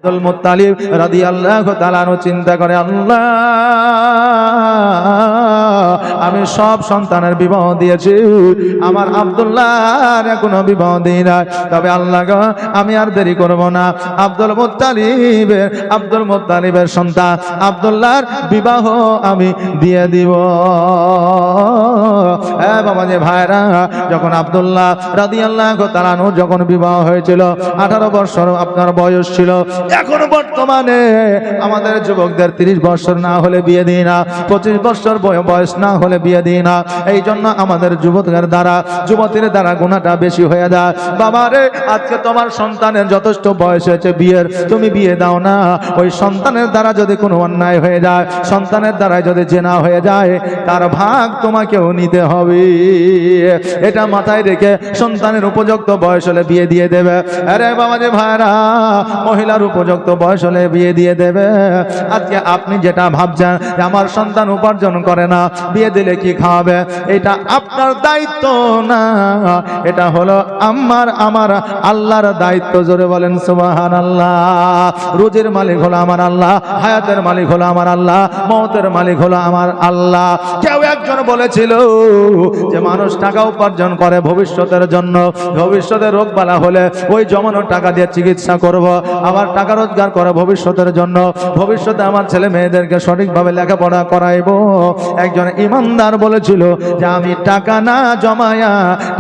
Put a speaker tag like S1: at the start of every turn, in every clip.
S1: Abdul Muttalib রাদিয়াল্লাহু তাআলা আনহু চিন্তা করে, আল্লাহ আমি সব সন্তানের বিবাহ দিয়েছি, আমার আব্দুল্লাহর এখনো বিবাহ দিই নাই। তবে আল্লাহ গো, আমি আর দেরি করব না, আব্দুল মুত্তালিবের সন্তান আব্দুল্লাহর বিবাহ আমি দিয়ে দিব। বাবাজি ভাইরা, যখন আব্দুল্লাহ রাদিয়াল্লাহু তাআলা আনহু যখন বিবাহ হয়েছিল 18 বছর আপনার বয়স ছিল। এখন বর্তমানে আমাদের যুবকদের 30 বছর না হলে বিয়ে দিই না, 25 বছর বয়স না হলে বিয়ে দিই না। এই জন্য আমাদের যুবকের দ্বারা গুনাহটা বেশি হয়ে যায়। বাবা রে, আজকে তোমার সন্তানের যথেষ্ট বয়স হয়েছে বিয়ের, তুমি বিয়ে দাও না। ওই সন্তানের দ্বারা যদি কোনো অন্যায় হয়ে যায়, সন্তানের দ্বারা যদি জেনা হয়ে যায়, তার ভাগ তোমাকেও নিতে হবে। এটা মাথায় রেখে সন্তানের উপযুক্ত বয়স হলে বিয়ে দিয়ে দেবে। আরে বাবাজি ভাইরা, মহিলার উপযুক্ত বয়স হলে বিয়ে দিয়ে দেবে। আজকে আপনি যেটা ভাবছেন যে আমার সন্তান উপার্জন করে না, বিয়ে দিলে কি খাওয়াবে, এটা আপনার দায়িত্ব না, এটা হলো আমার আল্লাহর দায়িত্ব। জোরে বলেন সুবহানাল্লাহ। রুজির মালিক হলো আমার আল্লাহ, হায়াতের মালিক হলো আমার আল্লাহ, মওতের মালিক হলো আমার আল্লাহ। কেউ একজন বলেছিল যে মানুষ টাকা উপার্জন করে ভবিষ্যতের জন্য, ভবিষ্যতে রোগ বালা হলে ওই জমানো টাকা দিয়ে চিকিৎসা করব, আবার টাকা রোজগার করে ভবিষ্যতের জন্য, ভবিষ্যতে আমার ছেলে মেয়েদেরকে সঠিকভাবে লেখাপড়া করাইব। একজন ইমানদার বলেছিল যে আমি টাকা না জমায়া,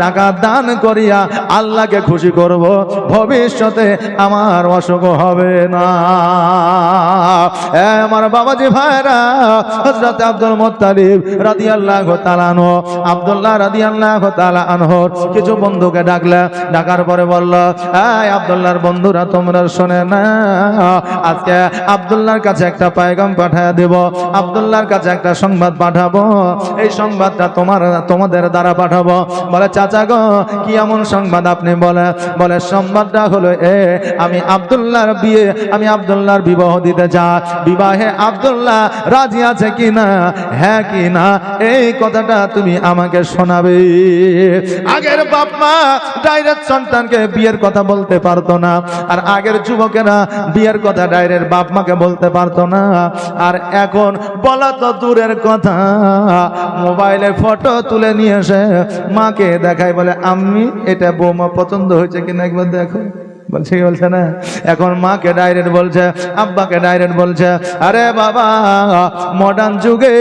S1: টাকা দান করিয়া আল্লাহকে খুশি করব, ভবিষ্যতে আমার অসুখ হবে না। আমার বাবাজি ভাইরা, হযরত আব্দুল মুত্তালিব রাদিয়াল্লাহু তাআলা আনহু, আব্দুল্লাহ রাদিয়াল্লাহু তাআলা আনহুর কিছু বন্ধুকে ডাকার পরে বলল, এই আব্দুল্লাহর বন্ধুরা তোমরা শুনে না, আজকে আব্দুল্লাহর কাছে একটা পয়গাম পাঠিয়ে দেব, আব্দুল্লাহর কাছে একটা সংবাদ পাঠাবো, এই সংবাদটা তোমাদের দ্বারা পাঠাবো। বলে চাচা গো, কি এমন সংবাদ আপনি? বলে সংবাদটা হলো আমি আব্দুল্লাহর বিবাহ দিতে চাই, বিবাহে আব্দুল্লাহ রাজি আছে কিনা, হ্যাঁ কিনা, এই কথাটা তুমি আমাকে শোনাবে। আগের বাপ মা ডাইরেক্ট সন্তানকে বিয়ের কথা বলতে পারতো না, আর আগের যুবকেরা বিয়ের কথা ডাইরেক্ট বাপ মাকে বলতে পারতো না। আর এখন বলা তো দূরের কথা, মোবাইলে ফটো তুলে নিয়ে এসে মাকে দেখায়, বলে আমি এটা বৌমা পছন্দ হয়েছে কিনা একবার দেখো। বলছে না, এখন মাকে ডাইরেক্ট বলছে, আব্বাকে ডাইরেক্ট বলছে। আরে বাবা, মডার্ন যুগে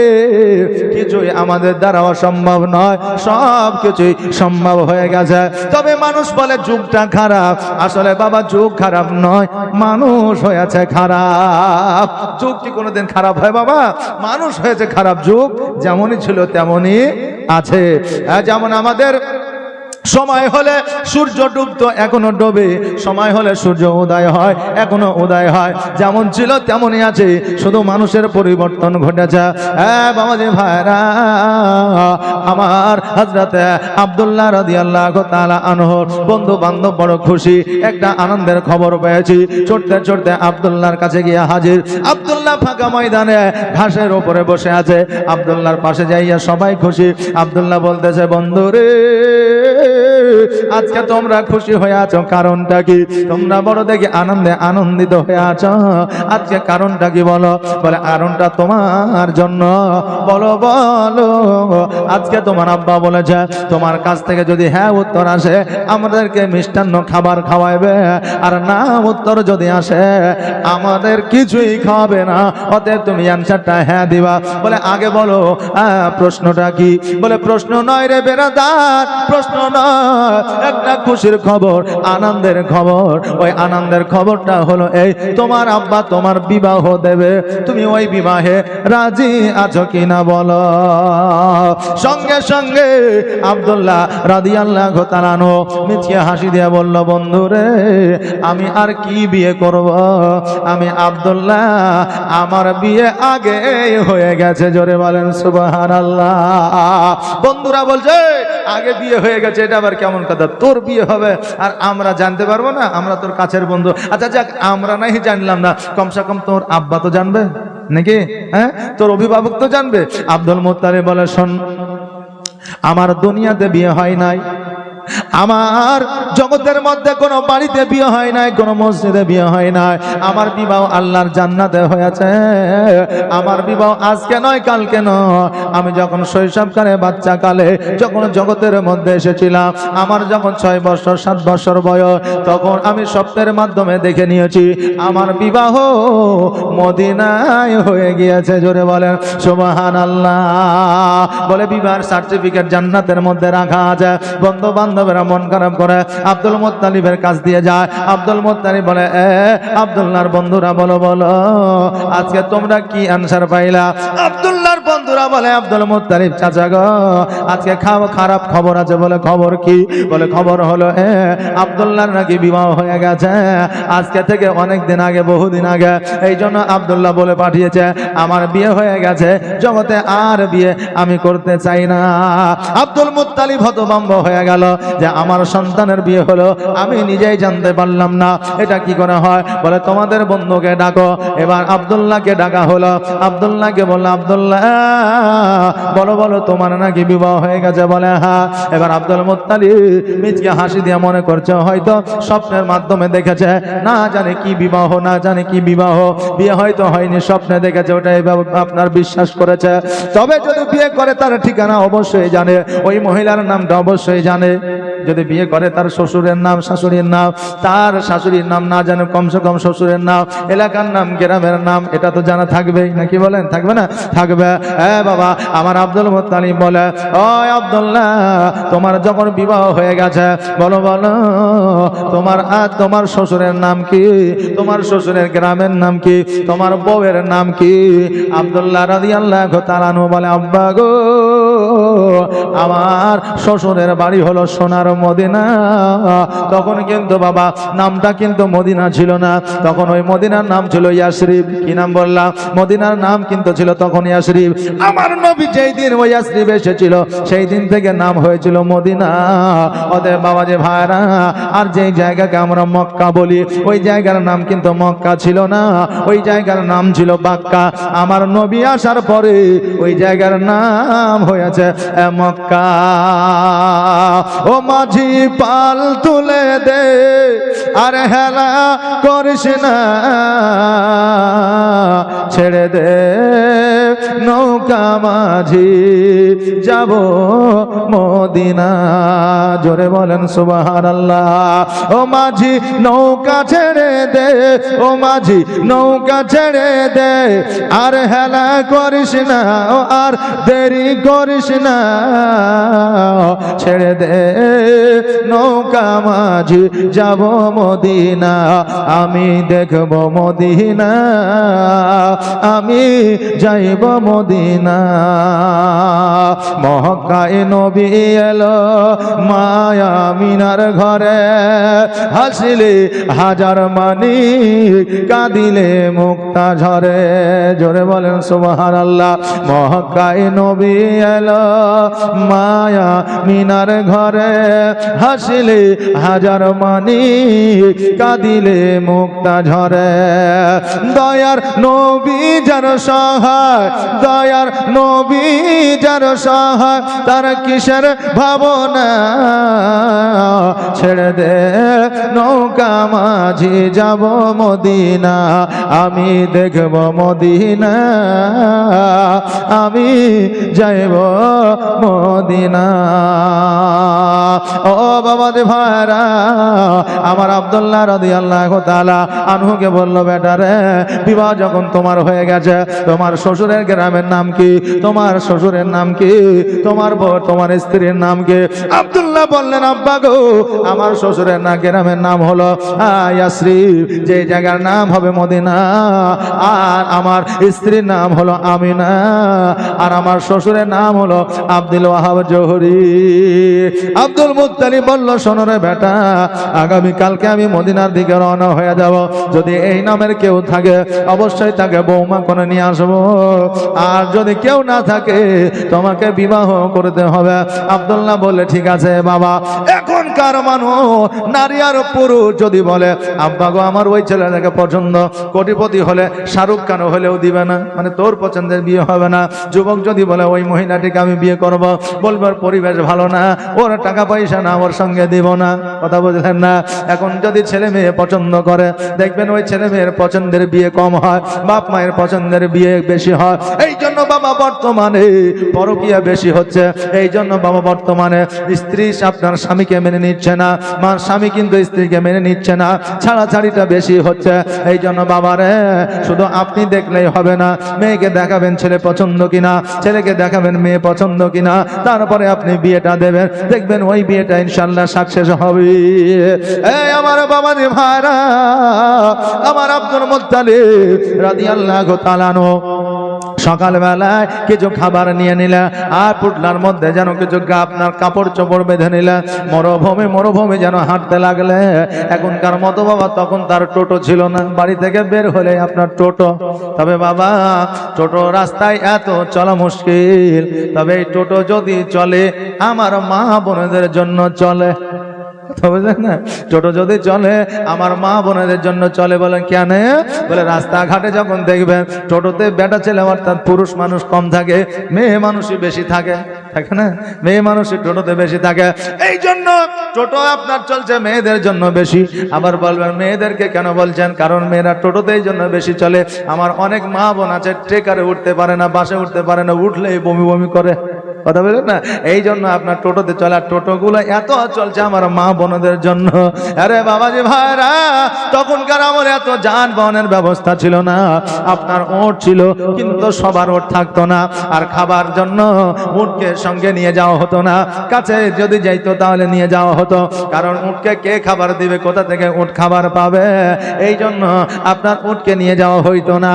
S1: কিছুই আমাদের দ্বারা অসম্ভব নয়, সব কিছুই সম্ভব হয়ে গেছে। তবে মানুষ বলে যুগটা খারাপ, আসলে বাবা যুগ খারাপ নয়, মানুষ হয়েছে খারাপ। যুগ কি কোনোদিন খারাপ হয় বাবা? মানুষ হয়েছে খারাপ। যুগ যেমনই ছিল তেমনই আছে। যেমন আমাদের সময় হলে সূর্য ডুবতো, এখনো ডোবে, সময় হলে সূর্য উদয় হয়, এখনো উদয় হয়, যেমন ছিল তেমনই আছে, শুধু মানুষের পরিবর্তন ঘটেছে। বাবাজি ভাইরা, আমার হযরত আব্দুল্লাহ রাদিয়াল্লাহু তাআলা আনহুর বন্ধু বান্ধব বড় খুশি, একটা আনন্দের খবর পেয়েছি। ছুটতে আব্দুল্লাহর কাছে গিয়ে হাজির। আব্দুল্লাহ ফাঁকা ময়দানে ঘাসের উপরে বসে আছে, আব্দুল্লাহর পাশে যাইয়া সবাই খুশি। আব্দুল্লাহ বলতেছে, বন্ধু রে, আজকে তোমরা খুশি হয়ে আছো, কারণটা কি? তোমরা বড় দেখে আনন্দিত হয়ে আছো, আজকে কারণটা কি বলো? বলে কারণটা তোমার জন্য। বলো আজকে তোমার আব্বা বলেছে তোমার কাছ থেকে যদি হ্যাঁ উত্তর আসে আমাদেরকে মিষ্টান্ন খাবার খাওয়াইবে, আর না উত্তর যদি আসে আমাদের কিছুই খাওয়াবে না, অতএব তুমি অ্যানসারটা হ্যাঁ দিবা। বলে আগে বলো প্রশ্নটা কি? বলে প্রশ্ন নয় রে বেরাদার, প্রশ্ন নয়, একটা খুশির খবর, আনন্দের খবর। ওই আনন্দের খবরটা হলো এই, তোমার আব্বা তোমার বিবাহ দেবে, তুমি ওই বিবাহে রাজি আছো কিনা বলো। সঙ্গে সঙ্গে আব্দুল্লাহ রাদিয়াল্লাহু তাআলা আনহু মিছিয়ে হাসি দিয়ে বলল, বন্ধু রে, আমি আর কি বিয়ে করব? আমি আব্দুল্লাহ, আমার বিয়ে আগে হয়ে গেছে। জোরে বলেন সুবহানাল্লাহ। বন্ধুরা বলছে আগে বিয়ে হয়ে গেছে, এটা আবার কেমন কথা? তোর বিয়ে হবে আর আমরা জানতে পারবো না? আমরা তোর কাছের বন্ধু। আচ্ছা যাক, আমরা নাই জানলাম না, কমসে কম তোর আব্বা তো জানবে নাকি? হ্যাঁ, তোর অভিভাবক তো জানবে। আব্দুল মুত্তালিব বলে, শোন, আমার দুনিয়াতে বিয়ে হয় নাই, আমার জগতের মধ্যে কোনো বাড়িতে বিয়ে হয় নাই, কোনো মসজিদে বিয়ে হয় নাই। আমার বিবাহ আল্লাহর জান্নাতে হয়েছে। আমার বিবাহ আজকে নয়, কালকে নয়। আমি যখন শৈশবকালে, বাচ্চাকালে যখন জগতের মধ্যে এসেছিলাম, আমার যখন 6 বছর 7 বছর বয়স, তখন আমি স্বপ্নের মাধ্যমে দেখে নিয়েছি আমার বিবাহ মদিনায় হয়ে গিয়েছে। জোরে বলেন সুবহানাল্লাহ। বলে বিবাহের সার্টিফিকেট জান্নাতের মধ্যে রাখা আছে। বন্ধু বান্ধবেরা মন খারাপ করে আব্দুল মুত্তালিবের কাছ দিয়ে যায়। আব্দুল মুত্তালিব বলে, আব্দুল্লাহর বন্ধুরা বলো বলো আজকে তোমরা কি আনসার পাইলা? আব্দুল্লাহর বন্ধুরা বলে, আব্দুল মুত্তালিব চাচা গো, আজকে খারাপ খবর আছে। বলে খবর কি? বলে খবর হলো আব্দুল্লাহর নাকি বিবাহ হয়ে গেছে আজকে থেকে অনেক দিন আগে, বহুদিন আগে। এই জন্য আব্দুল্লাহ বলে পাঠিয়েছে আমার বিয়ে হয়ে গেছে, জগতে আর বিয়ে আমি করতে চাই না। আব্দুল মুত্তালিব হতভম্ব হয়ে গেল যে আমার সন্তানের বিয়ে হলো, আমি নিজেই জানতে পারলাম না, এটা কি করে হয়? বলে তোমাদের বন্ধুকে ডাকো। এবার আব্দুল্লাহকে ডাকা হলো। আব্দুল্লাহকে বললো, আব্দুল্লাহ বলো বলো তোমার নাকি বিবাহ হয়ে গেছে? বলে হ্যাঁ। এবার আব্দুল মুত্তালিব মিচকে হাসি দিয়ে মনে করছে হয়তো স্বপ্নের মাধ্যমে দেখেছে, না জানে কি বিবাহ, না জানে কি বিবাহ, বিয়ে হয়তো হয়নি, স্বপ্নে দেখেছে, ওটাই আপনার বিশ্বাস করেছে। তবে যদি বিয়ে করে তার ঠিকানা অবশ্যই জানে, ওই মহিলার নামটা অবশ্যই জানে। যদি বিয়ে করে তার শ্বশুরের নাম, শাশুড়ির নাম, তার শাশুড়ির নাম না জানে, কমসে কম শ্বশুরের নাম, এলাকার নাম, গ্রামের নাম, এটা তো জানা থাকবেই নাকি বলেন? থাকবে না? থাকবে। বাবা আমার আব্দুল মুত্তালিব বলে, ও আব্দুল্লাহ তোমার যখন বিবাহ হয়ে গেছে, বলো বলো তোমার শ্বশুরের নাম কি? তোমার শ্বশুরের গ্রামের নাম কি? তোমার বউয়ের নাম কি? আব্দুল্লাহ রাদিয়াল্লাহু তাআলা আনহু বলে, আব্বা গো আমার শ্বশুরের বাড়ি হলো সোনার মদিনা। তখন কিন্তু বাবা নামটা কিন্তু মদিনা ছিল না, তখন ওই মদিনার নাম ছিল ইয়াসরিব। কি নাম বললাম? মদিনার নাম কিন্তু ছিল তখন ইয়াসরিব। আমার নবী যেই দিন ওই ইয়াসরিব এসেছিল সেই দিন থেকে নাম হয়েছিল মদিনা। অতএব বাবা যে ভাইরা, আর যেই জায়গাকে আমরা মক্কা বলি ওই জায়গার নাম কিন্তু মক্কা ছিল না, ওই জায়গার নাম ছিল বাক্কা। আমার নবী আসার পরে ওই জায়গার নাম হয়েছে মক্কা। ও মাঝি পাল তুলে দে আর হেলা করিস না, ছেড়ে দে নৌকা মাঝি যাব মদিনা। জোরে বলেন সুবহানাল্লাহ। ও মাঝি নৌকা ছেড়ে দে, ও মাঝি নৌকা ছেড়ে দে, আর হেলা করিস না, ও আর দেরি করিস না, ছেড়ে দে নৌকা মাঝি যাব মদিনা। আমি দেখব মদিনা, আমি যাইব মদিনা। মক্কায় নবী এলো মায়া মিনার ঘরে, হাসিলে হাজার মানি, কাঁদিলে মুক্তা ঝরে। জোরে বলেন সুবহানাল্লাহ। মক্কায় নবী এলো মায়া মিনার ঘরে, হাসিলে হাজার মানি, কাঁদিলে মুক্তা ঝরে। দয়ার নবী যার সহায়, দয়ার নবী যার সহায়, তার কিসের ভাবনা, ছেড়ে দে নৌকা মাঝি যাব মদিনা। আমি দেখব মদিনা, আমি যাইব মদিনা। ও বাবা দে ভাইরা, আমার আব্দুল্লাহ রাদিয়াল্লাহু তাআলা আনহুকে বলল, বেটা রে বিবাহ যখন তোমার হয়ে গেছে, তোমার শ্বশুরের গ্রামের নাম কি? তোমার শ্বশুরের নাম কি? তোমার বউ, তোমার স্ত্রীর নাম কি? আব্দুল্লাহ বললেন, আব্বা গো আমার শ্বশুরের না গ্রামের নাম হলো ইয়াসরিব, যে জায়গার নাম হবে মদিনা, আর আমার স্ত্রীর নাম হলো আমিনা, আর আমার শ্বশুরের নাম হলো আব্দুল ওয়াহাব জোহরি। আব্দুল মুত্তালিব বলল, শোনো রে বেটা, আগামী কালকে আমি মদিনার দিকে রওনা হয়ে যাব। যদি এই নামের কেউ থাকে অবশ্যই তাকে তোমাকে বৌমা করে নিয়ে আসবো, আর যদি কেউ না থাকে তোমাকে বিবাহ করতে হবে। আব্দুল্লাহ বলে ঠিক আছে বাবা। এখনকার মানুষ নারী আর পুরুষ যদি বলে আব্বা গো আমার ওই ছেলেটাকে পছন্দ, কোটিপতি হলে শাহরুখ খান হলেও দিবে না, মানে তোর পছন্দের বিয়ে হবে না। যুবক যদি বলে ওই মহিলাটিকে আমি বিয়ে করব, বলবে ওর পরিবেশ ভালো না, ওর টাকা পয়সা না, ওর সঙ্গে দিব না। কথা বুঝলেন না? এখন যদি ছেলে মেয়ে পছন্দ করে দেখবেন ওই ছেলে মেয়ের পছন্দের বিয়ে কম হয়, বাপ মায়ের পছন্দের বিয়ে বেশি হয়। এই জন্য বাবা বর্তমানে পরকীয়া বেশি হচ্ছে। এই জন্য বাবা বর্তমানে স্ত্রী আপনার স্বামীকে মেনে নিচ্ছে না, মার স্বামী কিন্তু স্ত্রীকে মেনে নিচ্ছে না, ছাড়াছাড়িটা বেশি হচ্ছে। এই জন্য বাবারে শুধু আপনি দেখলেই হবে না, মেয়েকে দেখাবেন ছেলে পছন্দ কিনা, ছেলেকে দেখাবেন মেয়ে পছন্দ কিনা, তারপরে আপনি বিয়েটা দেবেন, দেখবেন ওই বিয়েটা ইনশাআল্লাহ সাকসেস হবে। এই আমার বাবাজি ভাইরা, আমার আব্দুল মুত্তালিব রাদিয়াল্লাহু তাআলা আনহু সকালবেলায় কিছু খাবার নিয়ে নিলেন, আর পুটলার মধ্যে যেন কিছু আপনার কাপড় চোপড় বেঁধে নিলেন। মরুভূমি যেন হাঁটতে লাগলে। এখনকার মতো বাবা তখন তার টোটো ছিল না, বাড়ি থেকে বের হলে আপনার টোটো। তবে বাবা টোটো রাস্তায় এত চলা মুশকিল, তবে এই টোটো যদি চলে আমার মা বোনদের জন্য চলে। না, টোটো যদি চলে আমার মা বোনদের জন্য চলে। বলেন কেন? বলে রাস্তাঘাটে যখন দেখবেন টোটোতে বেটা ছেলে অর্থাৎ পুরুষ মানুষ কম থাকে, মেয়ে মানুষই বেশি থাকে, থাকে না? মেয়ে মানুষই টোটোতে বেশি থাকে। এই জন্য টোটো আপনার চলছে মেয়েদের জন্য বেশি। আবার বলবেন মেয়েদেরকে কেন বলছেন? কারণ মেয়েরা টোটোতে এই জন্য বেশি চলে। আমার অনেক মা বোন আছে ট্রেকারে উঠতে পারে না, বাসে উঠতে পারে না, উঠলেই বমি বমি করে। কথা বলেন না? এই জন্য আপনার টোটোতে চলে। আর টোটোগুলো এত চলছে আমার মা বোনদের জন্য। আরে বাবাজি ভাইরা, তখনকার আমার এত যানবাহনের ব্যবস্থা ছিল না। আপনার ওট ছিল কিন্তু সবার ওট থাকতো না, আর খাবার জন্য উটকে সঙ্গে নিয়ে যাওয়া হতো না। কাছে যদি যাইতো তাহলে নিয়ে যাওয়া হতো, কারণ উটকে কে খাবার দিবে, কোথা থেকে উট খাবার পাবে? এই জন্য আপনার উটকে নিয়ে যাওয়া হইতো না।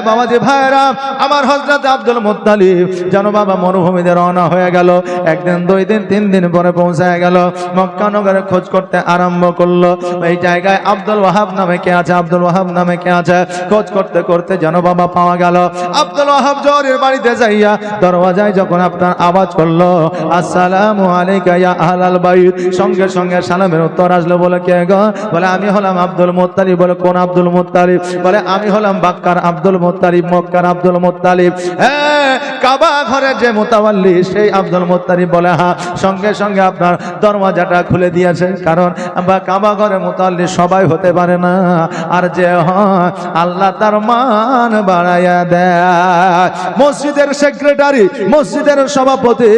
S1: বাবাজি ভাইরা, আমার হযরত আব্দুল মুত্তালিব যেন বাবা মরুভূমিতে রওনা হয়ে গেল। একদিন, 2 দিন, 3 দিন পরে পৌঁছায় গেল। মক্কা নগরে খোঁজ করতে আরম্ভ করলো। এই জায়গায় আব্দুল ওয়াহাব নামে কে আছে, আব্দুল ওয়াহাব নামে কে আছে, খোঁজ করতে করতে যেন বাবা পাওয়া গেল। আব্দুল ওয়াহাব জোহরের বাড়িতে যাইয়া দরওয়াজায় যখন আপনার আওয়াজ করলো আসসালামু আলাইকা ইয়া আহলাল বাইত, সঙ্গে সঙ্গে সালামের উত্তর আসলো। বলে কে গো? বলে আমি হলাম আব্দুল মুত্তালিব। বলে কোন আব্দুল মুত্তালিব? বলে আমি হলাম বাক্কার আব্দুল মুত্তালিব, মক্কার আব্দুল মুত্তালিব। কাবা ঘরের যে মুতাওয়াল্লি সেই আব্দুল মুত্তালিব। বলে হ্যাঁ। সঙ্গে সঙ্গে আপনার দরওয়াজাটা খুলে দিয়েছে, কারণ কাবা ঘরের মুতাওয়াল্লি সবাই হতে পারে না, আর যে হয় আল্লাহ তার মান বাড়াইয়া দেয়। মসজিদের সেক্রেটারি, মসজিদের সভাপতি,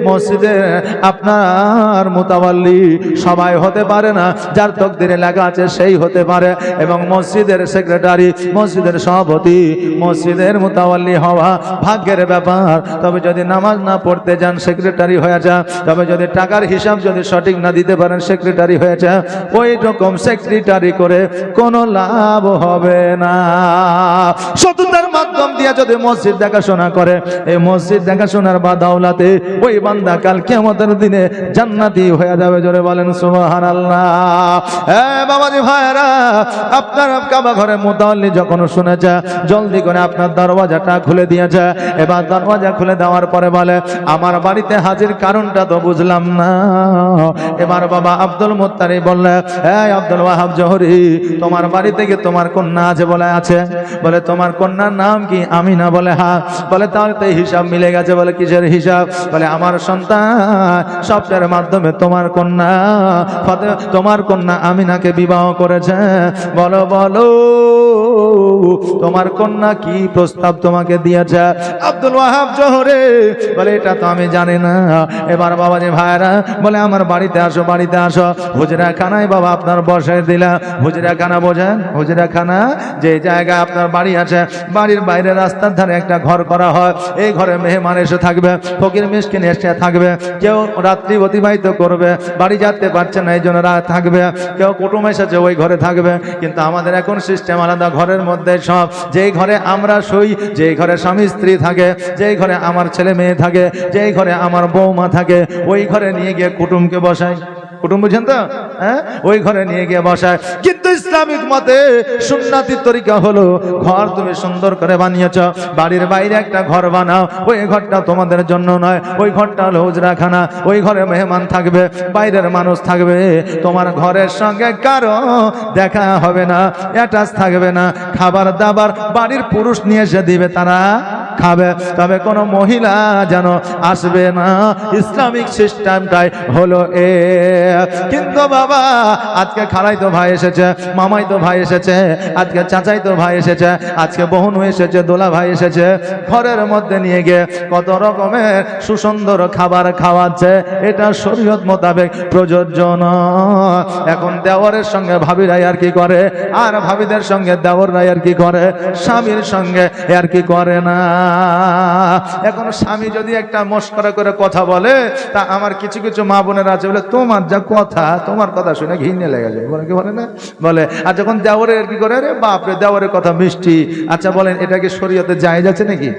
S1: মসজিদের আপনার মুতাওয়াল্লি সবাই হতে পারে না, যার তকদিরে লেখা আছে সেই হতে পারে। এবং মসজিদের সেক্রেটারি, মসজিদের সভাপতি, মসজিদের মুতাওয়াল্লি হওয়া ভাগ্যের ব্যাপার। তবে যদি নামাজ না পড়তে যান সেক্রেটারি হয়ে যান, তবে যদি টাকার হিসাব যদি সঠিক না দিতে পারেন সেক্রেটারি হয়ে যান। ওই রকম সেক্রেটারি করে কোনো লাভ হবে না। শত্রুতার মাধ্যম দিয়ে যদি মসজিদ দেখাশোনা করে, এই মসজিদ দেখাশোনার বাদাওলাতে ওই বান্দা কাল কিয়ামতের দিনে জান্নাতি হয়ে যাবে। জোরে বলেন সুবহানাল্লাহ। বাবাজি ভাইরা, আপনার কাবা ঘরে মুতাওয়াল্লি যখন শুনেছে জলদি করে আপনার দরওয়াজাটা খুলে দিয়েছে। এবার দরওয়াজা খুলে দেওয়ার পরে বলে আমার বাড়িতে হাজির কারণটা তো বুঝলাম না। এবার বাবা আব্দুল মুত্তালিব বললে আব্দুল ওয়াহাব জোহরি, তোমার বাড়ি থেকে তোমার কন্যা আছে? বলে আছে। বলে তোমার কন্যার নাম কি? আমিনা। বলে হ্যাঁ। বলে তাহলে তো হিসাব মিলে গেছে। বলে কিসের হিসাব? বলে আমার সন্তান সবটার মাধ্যমে তোমার কন্যা আমিনাকে বিবাহ করেছে। বলো বলো তোমার কন্যা কি প্রস্তাব তোমাকে দিয়েছে? আব্দুল ওয়াহাব জোহরে বলে এটা তো আমি জানি না। এবার বাবাজি ভাইরা বলে আমার বাড়িতে আসো, বাড়িতে আসো। হুজরাখানায় বাবা আপনার বসাই দিলাম। হুজরাখানা বোঝেন? হুজরাখানা যে জায়গায় আপনার বাড়ি আছে, বাড়ির বাইরে রাস্তার ধারে একটা ঘর করা হয়। এই ঘরে মেহমান এসে থাকবে, ফকির মিসকিন এসে থাকবে। কেউ রাত্রি অতিবাহিত করবে, বাড়ি যেতে পারছে না এই জন্য রাত থাকবে। কেউ কুটুম এসেছে ওই ঘরে থাকবে। কিন্তু আমাদের এখন সিস্টেম আলাদা। ঘরের মধ্যে সব, যেই ঘরে আমরা শুই, যেই ঘরে স্বামী স্ত্রী থাকে, যেই ঘরে আমার ছেলে মেয়ে থাকে, যেই ঘরে আমার বৌমা থাকে, ওই ঘরে নিয়ে গিয়ে কুটুমকে বসাই। কুটুম বুঝেন তো, হ্যাঁ, ওই ঘরে নিয়ে গিয়ে বসায়। কিন্তু ইসলামিক মতে সুন্নাতি তরিকা হলো, ঘর তুমি সুন্দর করে বানিয়েছ, বাড়ির বাইরে একটা ঘর বানাও, ওই ঘরটা তোমাদের জন্য নয়, ওই ঘরটা হলো হুজরাখানা, ওই ঘরে মেহমান থাকবে, বাইরের মানুষ থাকবে, তোমার ঘরের সঙ্গে কারো দেখা হবে না, অ্যাটাচ থাকবে না, খাবার দাবার বাড়ির পুরুষ নিয়ে এসে দিবে, তারা খাবে, তবে কোনো মহিলা যেন আসবে না। ইসলামিক সিস্টেমটাই হলো এ। কিন্তু বাবা আজকে খালাই তো ভাই এসেছে, মামাই তো ভাই এসেছে, আজকে চাচাই তো ভাই এসেছে, আজকে বোন এসেছে, দোলা ভাই এসেছে, ঘরের মধ্যে নিয়ে গিয়ে কত রকমের সুন্দর খাবার খাওয়াচ্ছে, এটা শরীয়ত মোতাবেক প্রযোজ্য নয়। এখন দেওরের সঙ্গে ভাবিরা আর কি করে, আর ভাবিদের সঙ্গে দেওররা আর কি করে, স্বামীর সঙ্গে আর কি করে না। এখন স্বামী যদি একটা মস্করা করে কথা বলে, তা আমার কিছু কিছু মা বোনেরা আছে বলে, তোমার যা কথা, তোমার কথা শুনে ঘৃণা লেগে যায়, বলে কি বলে না, বলে। আর যখন দেওরে আর কি করে, আরে বাপরে দেওরের কথা মিষ্টি। আচ্ছা বলেন, এটা কি শরীয়তে জায়েজ আছে নাকি?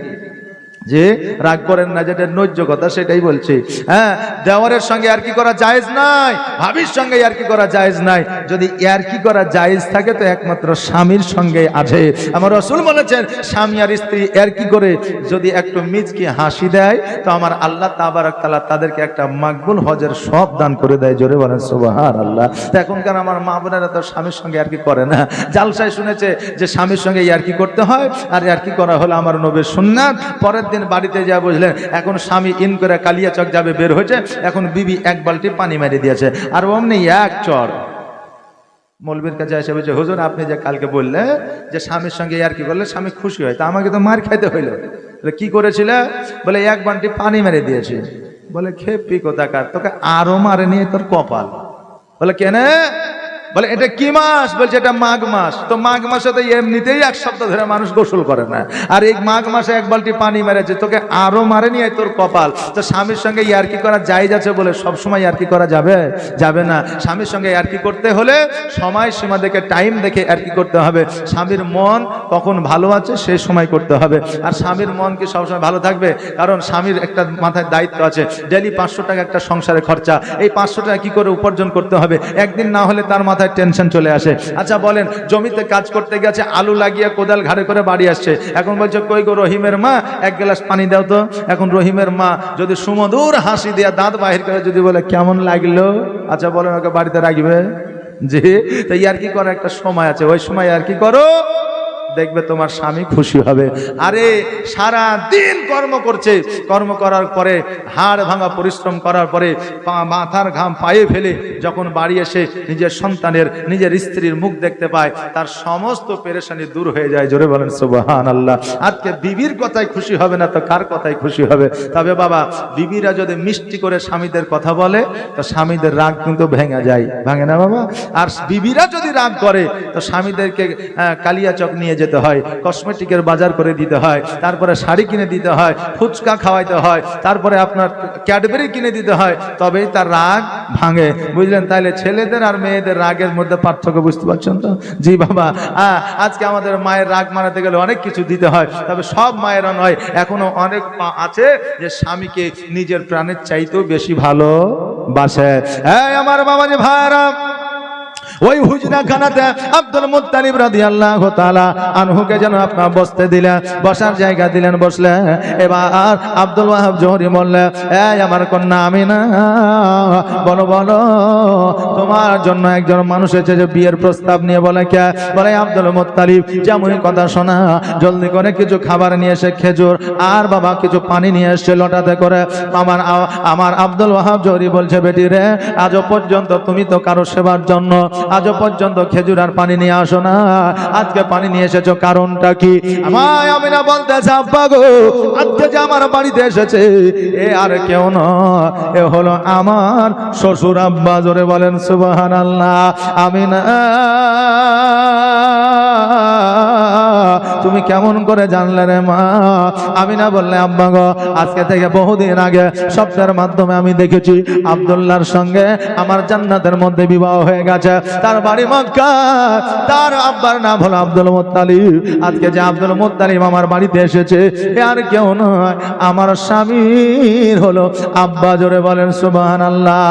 S1: যে রাগ করেন না, যেটা ন্যায্য কথা সেটাই বলছি। হ্যাঁ, দেওরের সঙ্গে আর কি করা জায়েজ নাই, ভাবির সঙ্গে আর কি করা জায়েজ নাই। যদি আর কি করা জায়েজ থাকে তো একমাত্র স্বামীর সঙ্গে আছে। আমার রাসূল বলেছেন, স্বামী আর স্ত্রী আর কি করে যদি একটু মিচকি হাসি দেয়, তো আমার আল্লাহ তাবারক তাআলা তাদেরকে একটা মাকবুল হজের সব দান করে দেয়। জোরে বলেন সুবহানাল্লাহ। তো এখনকার আমার মা বোনেরা তো স্বামীর সঙ্গে আর কি করে না, জালসায় শুনেছে যে স্বামীর সঙ্গে আর কি করতে হয়, আর আর কি করা হলো আমার নবীর সুন্নাত। পরের দিন বাড়িতে যা বুঝলেন, এখন স্বামী ইন করে কালিয়াচক যাবে, বের হয়েছে, এখন বিবি এক বালতি পানি মেরে দিয়েছে, আর অমনি এক চর মৌলবীর কাছে এসে বলছে, হুজুর আপনি যে কালকে বললেন যে স্বামীর সঙ্গে আর কি করলে স্বামী খুশি হয়, তা আমাকে তো মার খাইতে হইলো। কি করেছিল? বলে এক বালতি পানি মেরে দিয়েছে। বলে খেপি কোথাকার, তোকে আরো মারে নিয়ে তোর কপাল। বলে কেন? বলে এটা কি মাস? বলছে এটা মাঘ মাস। তো মাঘ মাসে তো এমনিতেই এক সপ্তাহ ধরে মানুষ গোসল করে না, আর এই মাঘ মাসে এক বালতি পানি মেরেছে, তোকে আরো মারেনি, তোর কপাল। তো স্বামীর সঙ্গে ইয়ার্কি করা জায়েজ আছে বলে সব সময় ইয়ার্কি করা যাবে? যাবে না। স্বামীর সঙ্গে ইয়ার্কি করতে হলে সময় সীমা দেখে, টাইম দেখে ইয়ার্কি করতে হবে। স্বামীর মন কখন ভালো আছে সেই সময় করতে হবে। আর স্বামীর মন কি সবসময় ভালো থাকবে? কারণ স্বামীর একটা মাথায় দায়িত্ব আছে, ডেলি 500 টাকা একটা সংসারে খরচা, এই 500 টাকা কি করে উপার্জন করতে হবে, একদিন না হলে তার মাথায় টেনশন চলে আসে। আচ্ছা বলেন, জমিতে কাজ করতে গেছে, আলু লাগিয়ে কোদাল ঘাড়ে করে বাড়ি আসছে, এখন বলছে কই গো রহিমের মা, এক গ্লাস পানি দাও তো। এখন রহিমের মা যদি সুমধুর হাসি দিয়া দাঁত বাহির করে যদি বলে কেমন লাগলো, আচ্ছা বলেন ওকে বাড়িতে রাখবে? জি। তো ইয়ার কি করার একটা সময় আছে, ওই সময় আর কি করো, দেখবে তোমার স্বামী খুশি হবে। আরে সারা দিন কর্ম করছে, কর্ম করার পরে হাড় ভাঙা পরিশ্রম করার পরে মাথার ঘাম পায়ে ফেলে যখন বাড়ি এসে নিজের সন্তানের, নিজের স্ত্রীর মুখ দেখতে পায়, তার সমস্ত পেরেশানি দূর হয়ে যায়। জোরে বলেন সুবহানাল্লাহ। আজকে বিবির কথায় খুশি হবে না তো কার কথায় খুশি হবে? তবে বাবা, বিবিরা যদি মিষ্টি করে স্বামীদের কথা বলে, তো স্বামীদের রাগ কিন্তু ভেঙে যায়, ভাঙে না বাবা? আর বিবিরা যদি রাগ করে, তো স্বামীদেরকে কালিয়াচক নিয়ে যেতে হয়, কসমেটিকের বাজার করে দিতে হয়, তারপরে শাড়ি কিনে দিতে হয়, ফুচকা খাওয়াইতে হয়, তারপরে আপনার ক্যাডবেরি কিনে দিতে হয়, তবেই তার রাগ ভাঙে। বুঝলেন? তাহলে ছেলেদের আর মেয়েদের রাগের মধ্যে পার্থক্য বুঝতে পারছেন তো? জি বাবা। আজকে আমাদের মায়ের রাগ মানাতে গেলে অনেক কিছু দিতে হয়, তবে সব মায়েরা নয়, এখনো অনেক আছে যে স্বামীকে নিজের প্রাণের চাইতেও বেশি ভালোবাসে। আমার বাবা যে ভাইরা, ওই হুজরাখানাতে আব্দুল মুত্তালিব রাদিয়াল্লাহু তাআলা আনহুকে যেন আপনার বসতে দিলেন, বসার জায়গা দিলেন, বসলেন। এবার আব্দুল ওয়াহাব জোহরি বললেন, এই আমার কন্যা আমিনা, বলো বলো, তোমার জন্য একজন মানুষ এসেছে যে বিয়ের প্রস্তাব নিয়ে। বলে কে? বলে আব্দুল মুত্তালিব। যেমনই কথা শোনা, জলদি করে কিছু খাবার নিয়ে এসে, খেজুর আর বাবা কিছু পানি নিয়ে এসে লোটাতে করে। আমার আব্দুল ওয়াহাব জোহরি বলছে, বেটি রে, আজও পর্যন্ত তুমি তো কারো সেবার জন্য আজও পর্যন্ত খেজুর আর পানি নিয়ে আসো না, আজকে পানি নিয়ে এসেছো, কারণটা কি? আমায় আমিনা বলতেছে, আব্বা গো, আজকে যে আমার বাড়িতে এসেছে এ আর কেউ নয়, এ হলো আমার শ্বশুর আব্বা। জোরে বলেন সুবহানাল্লাহ। আমিনা তুমি কেমন করে জানলে রে মা? আমিনা বললে আব্বা গো, আজকে থেকে বহুদিন আগে স্বপ্নের মাধ্যমে আমি দেখেছি আব্দুল্লাহর সঙ্গে আমার জান্নাতের মধ্যে বিবাহ হয়ে গেছে। তার বাড়ি মক্কা, তার আব্বার নাম হলো আব্দুল মুত্তালিব। আজকে যে আব্দুল মুত্তালিব আমার বাড়িতে এসেছে এ আর কেউ নয়, আমার স্বামীর হলো আব্বা। জোরে বলেন সুবহানাল্লাহ।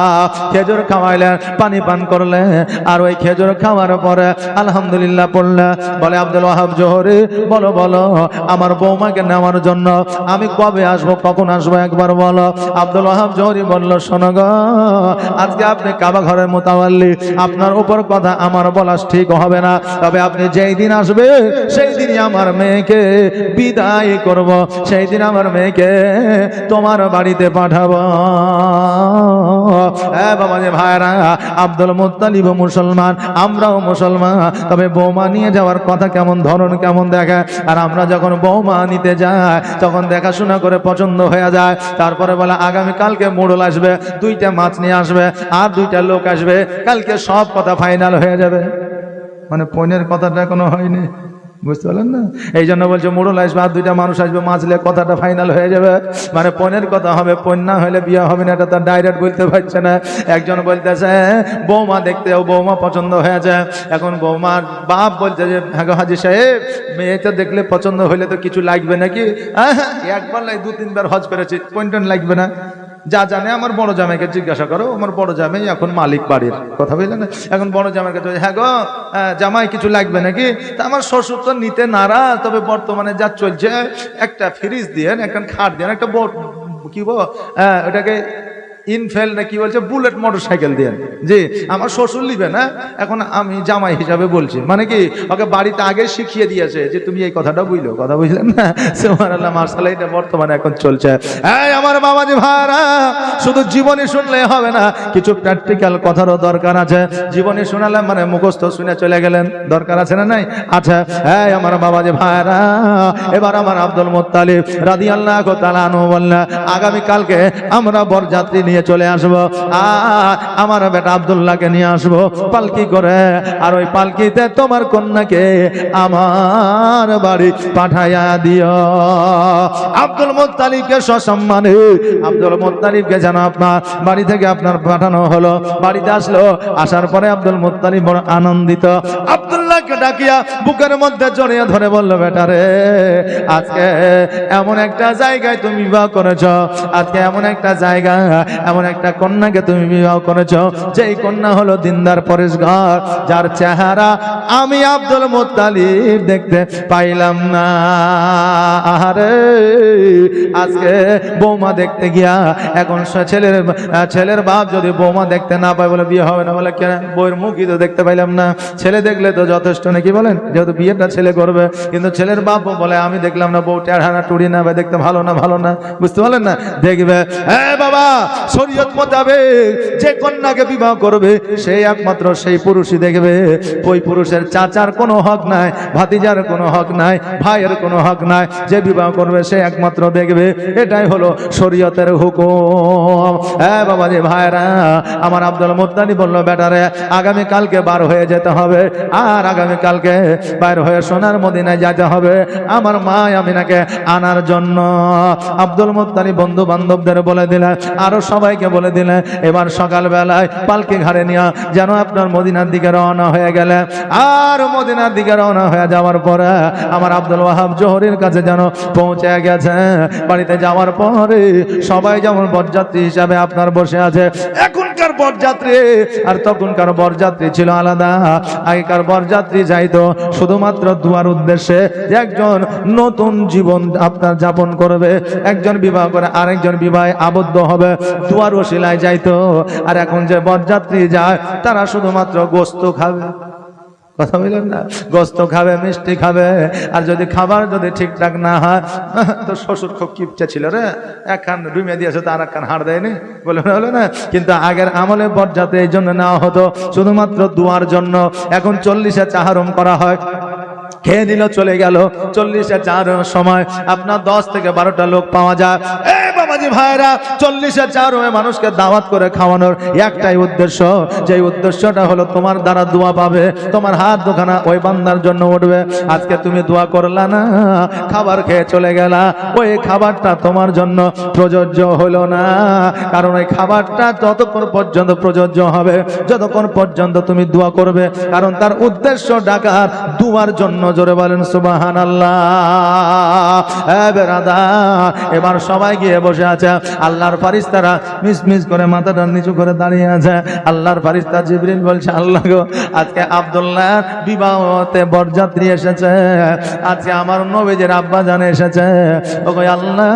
S1: খেজুর খাওয়াইলেন, পানি পান করলে, আর ওই খেজুর খাওয়ার পরে আলহামদুলিল্লাহ পড়লে। বলে আব্দুল ওয়াহাব জোহরি, বলো বলো আমার বৌমাকে নেওয়ার জন্য আমি কবে আসবো, কখন আসবো একবার বলো। আব্দুল ওয়াহাব জোহরি বলল, শোনো গো, আজকে আপনি কাবা ঘরের মুতাওয়াল্লি, আপনার উপর কথা আমার বলা ঠিক হবে না, তবে আপনি যেই দিন আসবে সেই দিনই আমার মেয়েকে বিদায় করব, সেই দিন আমার মেয়েকে তোমার বাড়িতে পাঠাবো। হ্যাঁ বাবা যে ভাইরা, আব্দুল মুত্তালিব মুসলমান, আমরাও মুসলমান, তবে বৌমা নিয়ে যাওয়ার কথা কেমন, ধরন কেমন দেখে। আর আমরা যখন বৌমা নিতে যাই তখন দেখাশোনা করে পছন্দ হয়ে যায়, তারপরে বলে আগামী কালকে মোড়ল আসবে, 2টা মাছ নিয়ে আসবে আর 2টা লোক আসবে, কালকে সব কথা ফাইনাল হয়ে যাবে। মানে পনের কথাটা এখনো হয়নি, বুঝতে পারলেন না? এই জন্য বলছে মোড়ল আসবে আর 2টা মানুষ আসবে, মাছলে কথাটা ফাইনাল হয়ে যাবে। মানে পনের কথা হবে, পণ না হলে বিয়ে হবে না, এটা তার ডাইরেক্ট বলতে পারছে না। একজন বলতেছে বৌমা দেখতে, বৌমা পছন্দ হয়েছে। এখন বৌমার বাপ বলছে যে হ্যাঁ গো হাজি সাহেব, মেয়েটা দেখলে পছন্দ হইলে তো কিছু লাগবে নাকি? একবার লাই 2-3 বার হজ করেছি, পণ লাগবে না? যা জানে আমার বড় জামাইকে জিজ্ঞাসা করো, আমার বড় জামাই এখন মালিক বাড়ির, কথা বললেন না? এখন বড় জামাইকে তো হ্যাঁ গো জামাই কিছু লাগবে নাকি? তা আমার শ্বশুর তো নিতে নারাজ, তবে বর্তমানে যা চলছে একটা ফ্রিজ দিয়ে, একটা খাট দিয়ে, একটা কি বল ওটাকে ইনফেল না কি বলছে, বুলেট মোটরসাইকেল দিয়ে। জি, আমার শ্বশুর নিবে না, এখন আমি জামাই হিসাবে বলছি, মানে কি ওকে বাড়িতে আগে শিখিয়ে দিয়েছে যে তুমি এই কথাটা বুঝলো, কথা বুঝলেন না? সুবহানাল্লাহ, মাশাআল্লাহ, এটা বর্তমানে এখন চলছে। এই আমার বাবাজি ভাইরা, শুধু জীবনী শুনলে হবে না, কিছু প্র্যাকটিক্যাল কথারও দরকার আছে। জীবনী শোনালাম মানে মুখস্থ শুনে চলে গেলেন, দরকার আছে না নাই? আচ্ছা, এই আমার বাবাজি ভাইরা, এবার আমার আব্দুল মুত্তালিব রাদিয়াল্লাহু তাআলা আনহু বললেন আগামী কালকে আমরা বরযাত্রী নিয়ে চলে আসবো, আর আমার বেটা আব্দুল্লাহকে নিয়ে আসবো পালকি করে, আর ওই পালকিতে তোমার কন্যাকে আমার বাড়ি পাঠাইয়া দিও। আব্দুল মুত্তালিবকে সসম্মানে, আব্দুল মুত্তালিবকে যেন আপনার বাড়ি থেকে আপনার পাঠানো হলো। বাড়িতে আসলো, আসার পরে আব্দুল মুত্তালিব বড় আনন্দিত। আব্দুল্লাহকে ডাকিয়া বুকের মধ্যে জড়িয়ে ধরে বলল, বেটা রে, আজকে এমন একটা জায়গায় তুমি বিবাহ করেছ, আজকে এমন একটা জায়গা, এমন একটা কন্যাকে তুমি বিবাহ করেছ, যেই কন্যা হলো দিনদার পরেশগার, যার চেহারা আমি আব্দুল মুত্তালিব দেখতে পাইলাম না। আরে আজকে বৌমা দেখতে গিয়া এখন ছেলের বাপ যদি বৌমা দেখতে না পায় বলে বিয়ে হবে না, বলে কেন? বউয়ের মুখই তো দেখতে পাইলাম না, ছেলে দেখলে তো যথেষ্ট নাকি বলেন? যেহেতু বিয়েটা ছেলে করবে, কিন্তু ছেলের বাপ বলে আমি দেখলাম না, বউ টেढ़া না টুড়ি না, দেখতে ভালো না, ভালো না, বুঝতে পারলেন না? দেখবে হ্যাঁ বাবা, শরীয়ত মোতাবেক যে কন্যাকে বিবাহ করবে সেই একমাত্র সেই পুরুষই দেখবে। ওই পুরুষের চাচার কোনো হক নাই, ভাতিজার কোনো হক নাই, ভাইয়ের কোনো হক নাই, যে বিবাহ করবে সে একমাত্র দেখবে। এটাই হলো শরীয়তের হুকুম। হ্যাঁ বাবা যে ভাইরা, আমার আব্দুল মুত্তালিব বলল, বেটারে আগামী কালকে বার হয়ে যেতে হবে, আর আগামী কালকে বাইর হয়ে সোনার মদিনায় যেতে হবে আমার মা আমিনাকে আনার জন্য। আব্দুল মুত্তালিব বন্ধু বান্ধবদের বলে দিলেন, আরো সবাইকে বলে দিলেন, এবার সকালবেলায় পালকি ঘাড়ে নিয়ে যেন আপনার মদিনার দিকে রওনা হয়ে গেলে, আর মদিনার দিকে রওনা হয়ে যাওয়ার পরে আমার আব্দুল ওয়াহাব জোহরির কাছে যেন পৌঁছে গেছে। বাড়িতে যাওয়ার পরে সবাই যেমন বরযাত্রী হিসাবে আপনার বসে আছে। এখনকার বরযাত্রী আর তখনকার বরযাত্রী ছিল আলাদা। আগেকার বরযাত্রী যাইতো শুধুমাত্র দুয়ার উদ্দেশ্যে, একজন নতুন জীবন আপনার যাপন করবে, একজন বিবাহ করে আরেকজন বিবাহে আবদ্ধ হবে, দুয়ার ওসিলায় যাইতো। আর এখন যে বরযাত্রী যায় তারা শুধুমাত্র গোস্ত খাবে, কথা বললেন না? গোস্ত খাবে, মিষ্টি খাবে, আর যদি খাবার যদি ঠিকঠাক না হয়, তো শ্বশুর খুব কিপচা ছিল রে, একখান ডুমিয়ে দিয়েছে তো আর একখান হাড় দেয়নি, বলে না? কিন্তু আগের আমলে বরযাত্রী এই জন্য নেওয়া হতো শুধুমাত্র দুয়ার জন্য। এখন 40-এ চাহারম করা হয়, খেয়ে দিল চলে গেল। 40-এ চাহারমের সময় আপনার 10 থেকে 12টা লোক পাওয়া যায়। বাবাজি ভাইরা 40-এর 4 মানুষকে দাওয়াত করে খাওয়ানোর একটাই উদ্দেশ্য, যে উদ্দেশ্যটা হলো তোমার দ্বারা দোয়া পাবে, তোমার হাত দুখানা ওই বান্দার জন্য উঠবে। আজকে তুমি দোয়া করলা না, খাবার খেয়ে চলে গেলা, ওই খাবারটা তোমার জন্য প্রযোজ্য হলো না। কারণ ওই খাবারটা ততক্ষণ পর্যন্ত প্রযোজ্য হবে যতক্ষণ পর্যন্ত তুমি দোয়া করবে, কারণ তার উদ্দেশ্য ডাকার দোয়ার জন্য। জোরে বলেন সুবহানাল্লাহ। এবার সবাই গিয়ে বসে আছে, আল্লাহর ফারিস্তারা মিসমিস করে মাথাটা নিচু করে দাঁড়িয়ে আছে। আল্লাহর ফারিস্তা জিবরিল বলছে, আল্লাহ গো, আজকে আব্দুল্লাহর বিবাহতে বরযাত্রী এসেছে, আজকে আমার নবীজির আব্বা জানে এসেছে। ওগো আল্লাহ,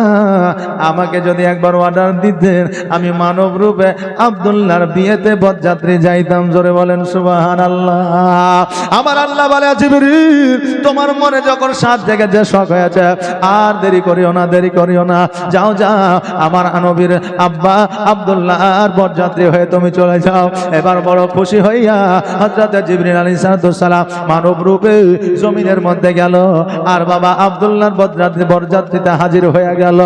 S1: আমাকে যদি একবার অর্ডার দিতেন, আমি মানব রূপে আব্দুল্লাহর বিয়েতে বরযাত্রী যাইতাম। জোরে বলেন সুবহানাল্লাহ। আমার আল্লাহ বলে, জিবরিল, তোমার মনে যখন সাত জেগেছে, শখ হয়েছে, আর দেরি করিও না, দেরি করিও না, যাও যাও, আমার নবীর আব্বা আব্দুল্লাহ আর বরযাত্রী হয়ে তুমি চলে যাও। এবার বড় খুশি হইয়া হযরত জিবরিল আলাইহিস সালাম মানব রূপে জমিনের মধ্যে গেল, আর বাবা আব্দুল্লাহর বরযাত্রীতে হাজির হয়ে গেল।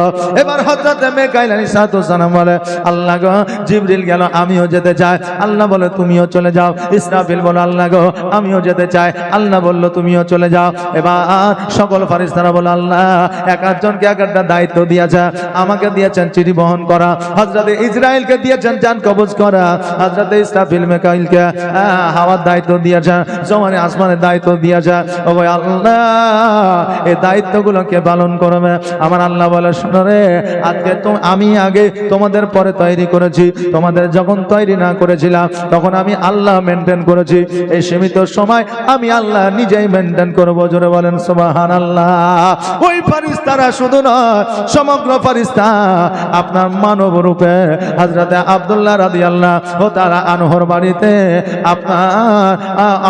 S1: এবার হযরত মিকাইল আলাইহিস সালাম বলে, আল্লাহ গো, জিবরিল গেল, আমিও যেতে চাই। আল্লাহ বলে, তুমিও চলে যাও। ইসরাফিল বলে, আল্লাহ গো, আমিও যেতে চাই। আল্লাহ বলল, তুমিও চলে যাও। এবার সকল ফেরেশতারা বলে, আল্লাহ এক একজনকে এক একটা দায়িত্ব দিয়েছে। আমাকে দিয়েছেন চিঠি বহন করা, হযরত ইসরাইলকে দিয়েছেন জান কবজ করা, হযরত ইসরাফিল মিকাইলকে হাওয়ার দায়িত্ব দিয়েছেন, জমিনে আসমানের দায়িত্ব দিয়েছে। ও ভাই আল্লাহ, এই দায়িত্বগুলোকে পালন করবে। আমার আল্লাহ বলে, শোনো রে, আজকে আমি আগে তোমাদের পরে তৈরি করেছি, তোমাদের যখন তৈরি না করেছিলাম তখন আমি আল্লাহ মেনটেন করেছি। এই সীমিত সময় আমি আল্লাহ নিজেই মেনটেন করব। জোরে বলেন সুবহানাল্লাহ। ওই ফেরেশতারা শুধু নয়, সমগ্র ফেরেশতা আপনার মানব রূপে হযরত আব্দুল্লাহ রাদিয়াল্লাহু তাআলা আনহুর বাড়িতে, আপনার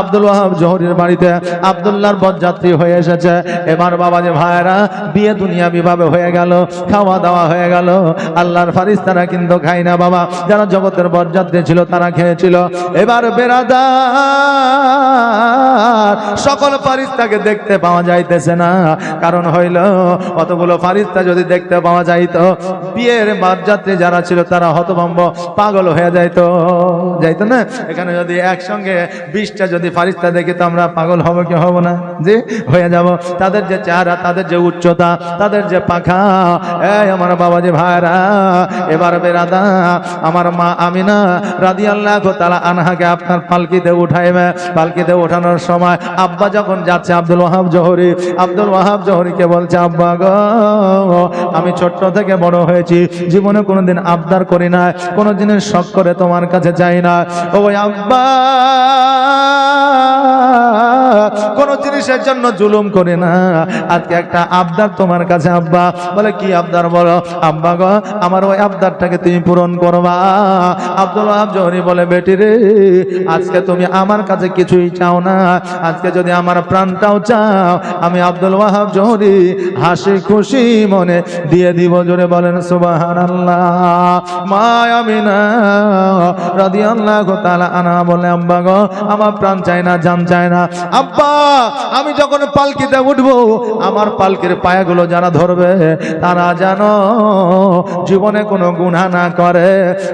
S1: আব্দুল ওয়াহাব জোহরীর বাড়িতে আব্দুল্লাহর বরযাত্রী হয়ে এসেছে। এবার বাবাজি ভাইরা, বিয়ে দুনিয়া বিভাবে হয়ে গেল, খাওয়া দাওয়া হয়ে গেল। আল্লাহর ফেরেশতারা কিন্তু খায় না বাবা, যারা জগতের বরযাত্রী ছিল তারা খেয়েছিল। এবার বেরাদার, সকল ফেরেশতাকে দেখতে পাওয়া যাইতেছে না। কারণ হইল, অতগুলো ফেরেশতা যদি দেখতে পাওয়া যাইতো, বিয়ের বরযাত্রী যারা ছিল তারা হতভম্ব পাগল হয়ে যাইতো না। এখানে যদি একসঙ্গে 20টা যদি ফেরেশতা দেখি তো আমরা পাগল হব কি হব না? জি, হয়ে যাব। তাদের যে চেহারা, তাদের যে উচ্চতা, তাদের যে পাখা, এই আমার বাবাজি ভাইরা। এবার বেরাদা, আমার মা আমিনা রাদিয়াল্লাহু তাআলা আনহাকে আপনার পালকিতে উঠাইবে। পালকিতে ওঠানোর সময় আব্বা যখন যাচ্ছে, আব্দুল ওয়াহাব জোহরীকে বলছে, আব্বা গো, আমি ছোট্ট থেকে বড় হয়েছি, জীবনে কোনোদিন আবদার করি না, কোনো জিনিস শখ করে তোমার কাছে যাই না। ও আব্বা, কোন জিনিসের জন্য জুলুম করে না, আজকে একটা আবদার তোমার কাছে। আব্বা বলে, কি আবদার বলো? আব্বা গো, আমার ওই আবদারটাকে তুমি পূরণ করবা। আব্দুল ওয়াহাব জোহরী বলে, বেটি রে, আজকে তুমি আমার কাছে কিছুই চাও না, আজকে যদি আমার প্রাণটাও চাও, আমি আব্দুল ওয়াহাব জোহরী হাসি খুশি মনে দিয়ে দিব। জোরে বলেন সুবহানাল্লাহ। মা আমিনা রাদিয়াল্লাহু তাআলা আনহা বলে, আব্বা গো, আমার প্রাণ চায় না, জান চায় না। আব্বা, আমি যখন পালকিতে উঠবো, আমার পালকির পায়াগুলো যারা ধরবে তারা যেন জীবনে কোনো গুনাহ না করে,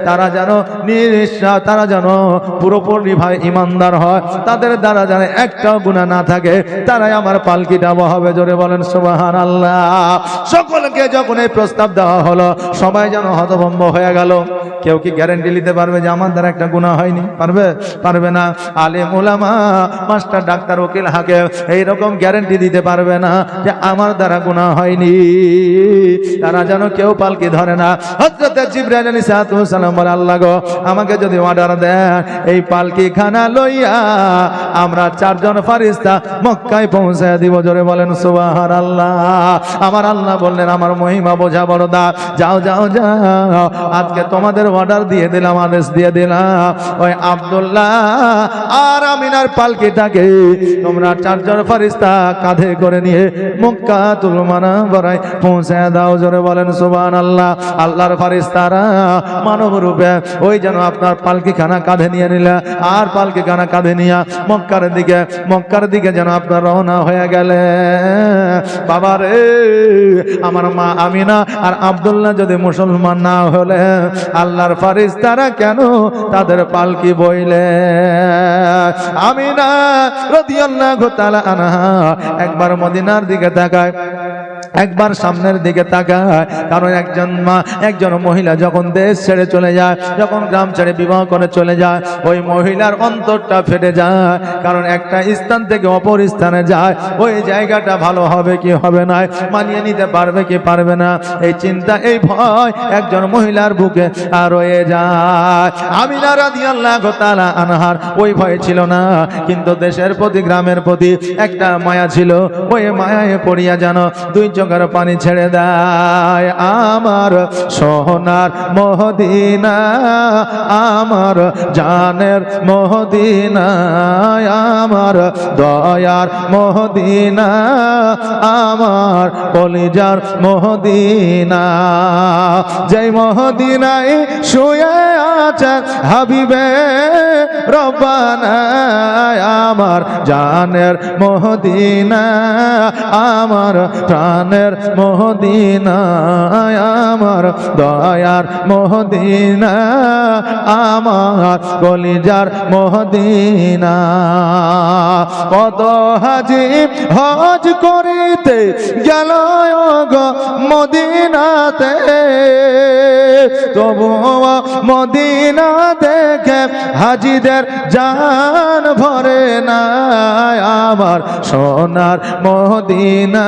S1: তারা যেন নিঃশ্বাস, তারা যেন পুরোপুরি ভাই ইমানদার হয়, তাদের দ্বারা যেন একটাও গুনাহ না থাকে, তারাই আমার পালকিটা বহাবে। জোরে বলেন সুবহানাল্লাহ। সকলকে যখন এই প্রস্তাব দেওয়া হলো, সবাই যেন হতভম্ব হয়ে গেল। কেউ কি গ্যারান্টি নিতে পারবে যে আমার দ্বারা একটা গুনাহ হয়নি? পারবে না। আলেম উলামা, মাস্টার, ডাক্তার, উকিল, হাকিম এইরকম গ্যারান্টি দিতে পারবে না যে আমার দ্বারা গুনাহ হয়নি। তারা যেন কেউ পালকি ধরে না। হযরত জিবরাইল আলাইহিস সালাম বলে, আল্লাহ গো, আমাকে যদি অর্ডার দেন, এই পালকি খানা লইয়া আমরা 4 জন ফেরেশতা মক্কায় পৌঁছে দিব। জোরে বলেন সুবহানাল্লাহ। আমার আল্লাহ বললেন, আমার মহিমা বোঝা বড় দা, যাও যাও যাও, আজকে তোমাদের অর্ডার দিয়ে দিলাম, আদেশ দিয়ে দিলাম, ওই আব্দুল্লাহ আর আমিনার পালকিটাকে তোমরা চারজন ফেরেশতা কাঁধে করে নিয়ে মক্কাতুল মুনাওয়ারায় পৌঁছে দাও। জোরে বলেন সুবহানাল্লাহ। আল্লাহর ফেরেশতারা মানব রূপে ওই যেন আপনার পালকিখানা কাঁধে নিয়ে নিলে, আর পালকিখানা কাঁধে নিয়ে মক্কার দিকে যেন আপনার রওনা হয়ে গেলে। বাবা রে, আমার মা আমিনা আর আব্দুল্লাহ যদি মুসলমান না হলে আল্লাহর ফেরেশতারা কেন তাদের পালকি বইলে? আমিনা রাদিয়াল্লাহু তাআলা আনহা একবার মদিনার দিকে তাকায়, একবার সামনের দিকে তাকায়। কারণ একজন মহিলা যখন দেশ ছেড়ে চলে যায়, যখন গ্রাম ছেড়ে বিবাহ করে চলে যায়, ওই মহিলার অন্তরটা ফেটে যায়। কারণ একটা স্থান থেকে অপর স্থানে যায়, ওই জায়গাটা ভালো হবে কি হবে না, মানিয়ে নিতে পারবে কি পারবে না, এই চিন্তা এই ভয় একজন মহিলার বুকে রয়ে যায়। আমিনা রাদিয়াল্লাহু তাআলা আনহার ওই ভয় ছিল না, কিন্তু দেশের প্রতি গ্রামের প্রতি একটা মায়া ছিল। ওই মায়ায় পড়িয়া যেন দুই চোখের পানি ছেড়ে দেয়। আমার সোনার মদিনা, আমার জানের মদিনা, আমার দয়ার মদিনা, আমার কলিজার মদিনা, যেই মদিনায় শুয়ে আছে হাবিবে রব্বানা, আমার জানের মদিনা, আমার প্রাণের মদিনা, আমার দয়ার মদিনা, আমার কলিজার মদিনা। কত হাজি হজ করিতে গেল গো মদিনাতে, তবুও মদিনা দেখে হাজিদের জান ভরে না। আমার সোনার মদিনা,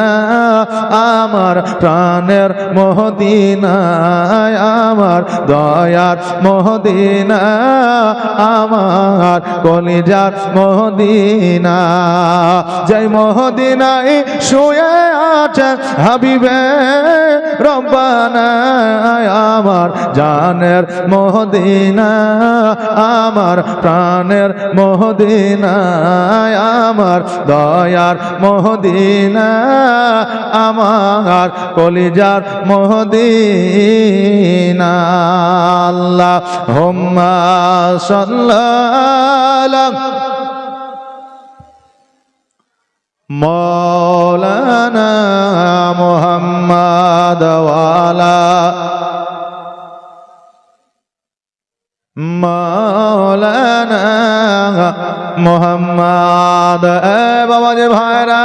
S1: আমার প্রাণের মদিনা, আমার দয়ার মদিনা, আমার কলিজার মদিনা, যেই মদিনায় শুয়ে আছে হাবিবে রব্বানা, আমার জানের মদিনা, আমার প্রাণের মদিনা, আমার দয়ার মদিনা, আমার কলিজার মদিনা। আল্লাহুম্মা সাল্লাল্লাহু মাওলানা মুহাম্মাদ ওয়ালা মাওলানা মুহাম্মাদ। বাবা যে ভাইরা,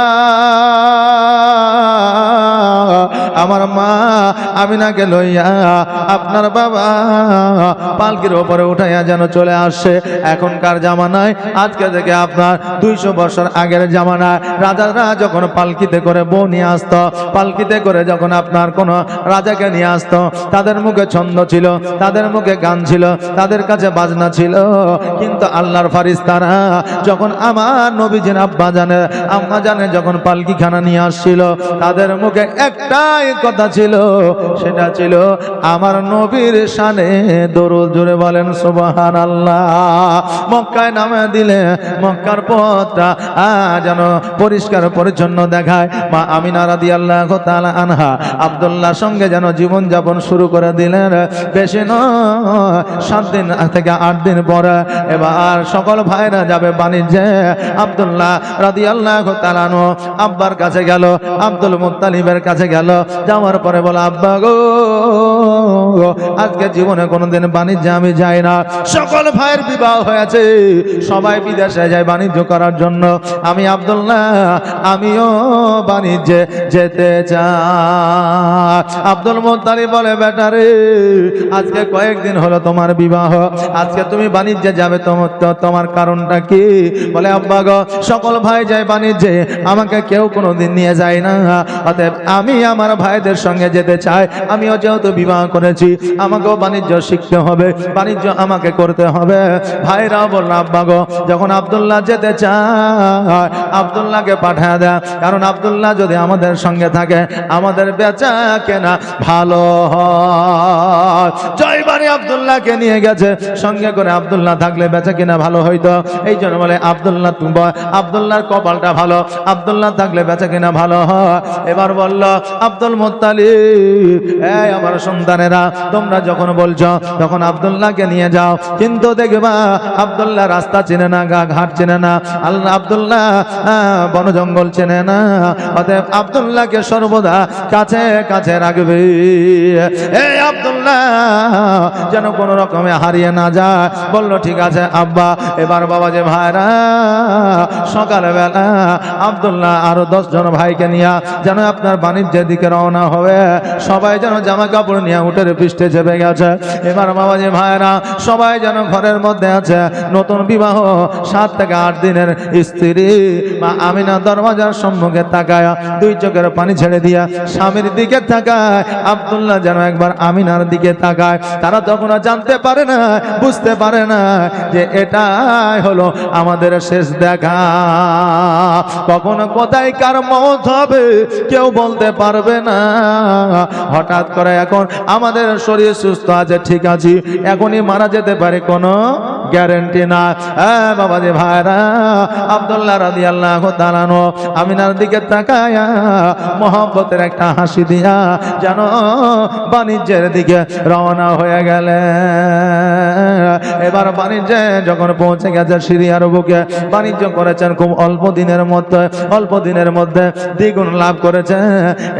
S1: আমার মা আমিনাকে লইয়া আপনার বাবা পালকির ওপরে উঠাইয়া যেন চলে আসে। এখনকার জামানায়, আজকে থেকে আপনার 200 বছর আগের জামানায় রাজারা যখন পালকিতে করে বউ নিয়ে আসত, পালকিতে করে যখন আপনার কোন রাজাকে নিয়ে আসত, তাদের মুখে ছন্দ ছিল, তাদের মুখে গান ছিল, তাদের কাছে বাজনা ছিল। কিন্তু আল্লাহর ফেরেশতারা যখন আমার নবীজির আব্বা জানে আম্মা জানে যখন পালকিখানা নিয়ে আসছিল, তাদের মুখে একটাই কথা ছিল, সেটা ছিল আমার নবীর শানে দরুদ। জোরে বলেন সুবহানাল্লাহ। মক্কায় নামে দিলে মক্কার পথটা যেন পরিষ্কার পরিচ্ছন্ন দেখায়। মা আমিনা রাদিয়াল্লাহু তাআলা আনহা আব্দুল্লাহর সঙ্গে যেন জীবন যাপন শুরু করে দিলেন। বেশি নয়, 7 দিন থেকে 8 দিন পরে এবার সকল ভাইরা যাবে বাণিজ্যে। আব্দুল্লাহ রাদিয়াল্লাহু তাআলা আনহু আব্বার কাছে গেল, আব্দুল মুত্তালিবের কাছে গেল। যাওয়ার পরে বলে, আব্বা গো, আজকে জীবনে কোনোদিন বাণিজ্যে আমি যাই না। সকল ভাইয়ের বিবাহ হয়েছে, সবাই বিদেশে যায় বাণিজ্য করার জন্য। আমি আব্দুল্লাহ, আমিও বাণিজ্যে যেতে চাই। আব্দুল মুত্তালিব বলে, বেটা রে, আজকে কয়েকদিন হলো তোমার বিবাহ, আজকে তুমি বাণিজ্যে যাবে, তোমার কারণটা কি? বলে, আব্বা গো, সকল ভাই যায় বাণিজ্যে, আমাকে কেউ কোনোদিন নিয়ে যায় না। অতএব আমি আমার ভাই ভাইদের সঙ্গে যেতে চায়। আমিও যেহেতু বিবাহ করেছি, আমাকেও বাণিজ্য শিখতে হবে, বাণিজ্য আমাকে করতে হবে। ভাইরা বলল আব্বা গো, যখন আব্দুল্লাহ যেতে চায় আব্দুল্লাহকে পাঠায় দেয়, কারণ আব্দুল্লাহ যদি আমাদের সঙ্গে থাকে আমাদের বেচা কেনা ভালো হয়। জয়বাড়ি আব্দুল্লাহকে নিয়ে গেছে সঙ্গে করে, আব্দুল্লাহ থাকলে বেচা কেনা ভালো হইতো। এই জন্য বলে আব্দুল্লাহর কপালটা ভালো, আব্দুল্লাহ থাকলে বেচা কেনা ভালো হয়। এবার বলল আব্দুল মুত্তালিব, এই আমার সন্তানেরা, তোমরা যখন বলছো তখন আব্দুল্লাহকে নিয়ে যাও, কিন্তু দেখবা আব্দুল্লাহ রাস্তা চেনে না, ঘাট চেনে না, আল্লাহ আব্দুল্লাহ বন জঙ্গল চেনে না, অতএব আব্দুল্লাহকে সর্বদা কাছে কাছে রাখবে। এই আব্দুল্লাহ যেন কোনো রকমে হারিয়ে না যায়। বলল ঠিক আছে আব্বা। এবার বাবা যে ভাইরা সকালবেলা আব্দুল্লাহ আরো 10 জন ভাইকে নিয়ে যেন আপনার বাণিজ্যের দিকে রওনা হবে। সবাই যেন জামা কাপড় নিয়ে উটের পৃষ্ঠে চেপে গেছে। এবার বাবা যে ভাইরা সবাই যেন ঘরের মধ্যে আছে, নতুন বিবাহ 7 থেকে 8 দিনের স্ত্রী মা আমিনা দরওয়াজার সম্মুখে তাকায়, 2 চোখের পানি ছেড়ে দিয়া স্বামীর দিকে তাকায়। আব্দুল্লাহ যেন একবার আমিনার দিকে তাকায়। তারা তখনও জানতে পারে না, বুঝতে পারে না যে এটাই হলো আমাদের শেষ দেখা। কখনো কোথায় কার মওত হবে কেউ বলতে পারবে না। হঠাৎ করে এখন আমাদের শরীর সুস্থ আছে, ঠিক আছে, এখনই মারা যেতে পারে, কোনো গ্যারান্টি না। হ্যাঁ বাবা যে ভাইরা, আব্দুল্লাহ রাদিয়াল্লাহু তাআলা আমিনার দিকে তাকায়া মহব্বতের একটা হাসি দিয়া যেন বাণিজ্যের দিকে রওনা হয়ে গেলে। এবার বাণিজ্যে যখন পৌঁছে গেছে সিরিয়ার বুকে, বাণিজ্য করেছেন খুব অল্প দিনের মধ্যে দ্বিগুণ লাভ করেছে।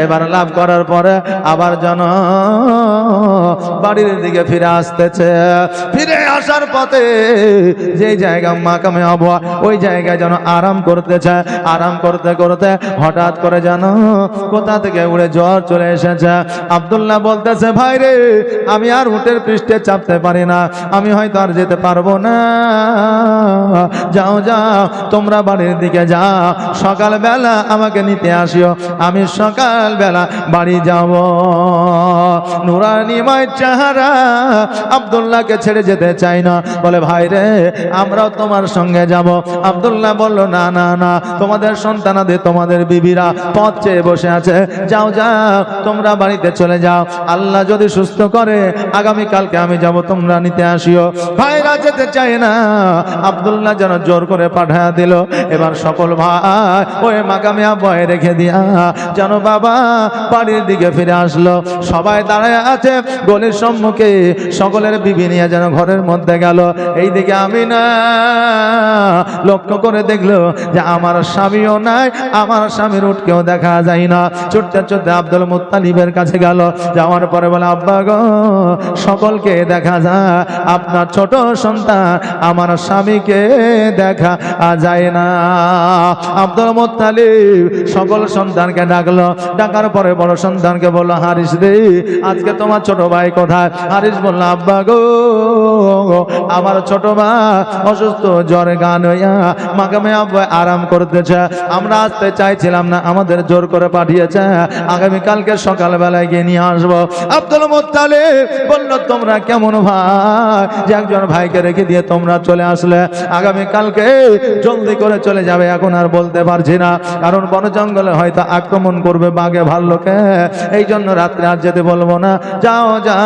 S1: এবার লাভ করার পরে আবার যেন বাড়ির দিকে ফিরে আসতেছে। ফিরে আসার পথে যে জায়গা মাকামে আবহাওয়া, ওই জায়গায় যেন আরাম করতেছে। আরাম করতে করতে হঠাৎ করে যেন কোথা থেকে উড়ে জ্বর চলে এসেছে। আব্দুল্লাহ বলতেছে ভাই রে, আমি আর উটের পৃষ্ঠে চাপতে পারি না, আমি হয়তো আর যেতে পারবো না। যাও যাও, তোমরা বাড়ির দিকে যাও, সকালবেলা আমাকে নিতে আসিও, আমি সকালবেলা বাড়ি যাব। নুরানিময় চেহারা আব্দুল্লাহকে ছেড়ে যেতে চাই না, বলে ভাই রে আমরাও তোমার সঙ্গে যাব। আব্দুল্লাহ বলল না না না, তোমাদের সন্তানাদের, তোমাদের বিবিরা পথ চেয়ে বসে আছে, যাও যাও তোমরা বাড়িতে চলে যাও, আল্লাহ যদি সুস্থ করে আগামীকালকে আমি যাব, তোমরা নিতে আসিও। ভাইরা যেতে চায় না, আব্দুল্লাহ যেন জোর করে পাঠিয়ে দিল। এবার সকল ভাই ওই মাকামে আবহাওয়ায় রেখে দিয়া যেন বাবা বাড়ির দিকে ফিরে আসলো। সবাই দাঁড়ায় আছে গলির সম্মুখে, সকলের বিবি নিয়ে যেন ঘরের মধ্যে গেল। এইদিকে আমিনা লক্ষ্য করে দেখলো যে আমার স্বামীও নাই, আমার স্বামীর উটকেও দেখা যায় না। ছুটতে ছুটতে আব্দুল মুত্তালিবের কাছে গেল। যাওয়ার পরে বলে আব্বা গো, সকলকে দেখা যায়, আপনার ছোট সন্তান আমার স্বামীকে দেখা যায় না। আব্দুল মুত্তালিব সকল সন্তানকে ডাকলো। ডাকার পরে বড় সন্তানকে বলল হারিস রে, আজকে তোমার ছোট ভাই কোথায়? হারিস বলল আব্বা গো, আমার ছোট ভাই অসুস্থ, জ্বরে গান হইয়া মাকামে আবহাওয়ায় আরাম করতেছে। আমরা আসতে চাইছিলাম না, আমাদের জোর করে পাঠিয়েছে, আগামীকালকে সকালবেলায় গিয়ে নিয়ে আসবো। আব্দুল মুত্তালিব বলল তোমরা কেমন ভাই যে একজন ভাইকে রেখে দিয়ে তোমরা চলে আসলে? আগামীকালকে জলদি করে চলে যাবে, এখন আর বলতে পারছি না, কারণ বন জঙ্গলে হয়তো আক্রমণ করবে বাঘে ভাল্লুকে, এই জন্য রাত্রে আর যেতে বলবো না। যাও যাও,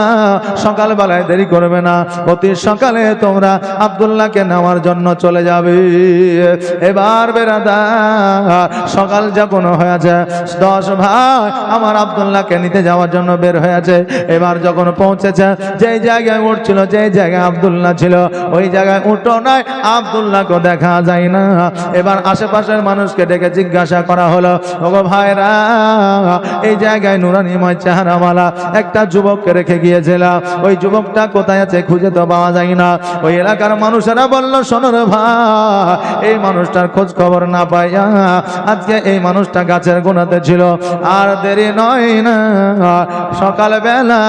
S1: সকালবেলায় দেরি করবে না, অতি সকালে তোমরা আব্দুল্লাহকে নেওয়ার জন্য চলে যাবে। এবার বেরাদার সকাল যখন হয়েছে, 10 ভাই আমার আব্দুল্লাহকে নিতে যাওয়ার জন্য বের হয়েছে। এবার যখন পৌঁছেছে, যেই জায়গায় উঠছিল, যেই জায়গায় আব্দুল্লাহ ছিল, ওই জায়গায় উঠো নাই, আব্দুল্লাহকে দেখা যায় না। এবার আশেপাশের মানুষকে ডেকে জিজ্ঞাসা করা হলো, ওগো ভাইরা, এই জায়গায় নুরানিময় চেহারাওয়ালা একটা যুবককে রেখে গিয়েছিলাম, ওই যুবকটা কোথায় আছে খুঁজে তো পাওয়া যায় না। ওই এলাকার মানুষেরা বলল শোনো রে ভাই, এই মানুষটার খোঁজ খবর না পাইয়া আজকে এই মানুষটা গাছের গোড়াতে ছিল, আর দেরি নয় না, সকালবেলা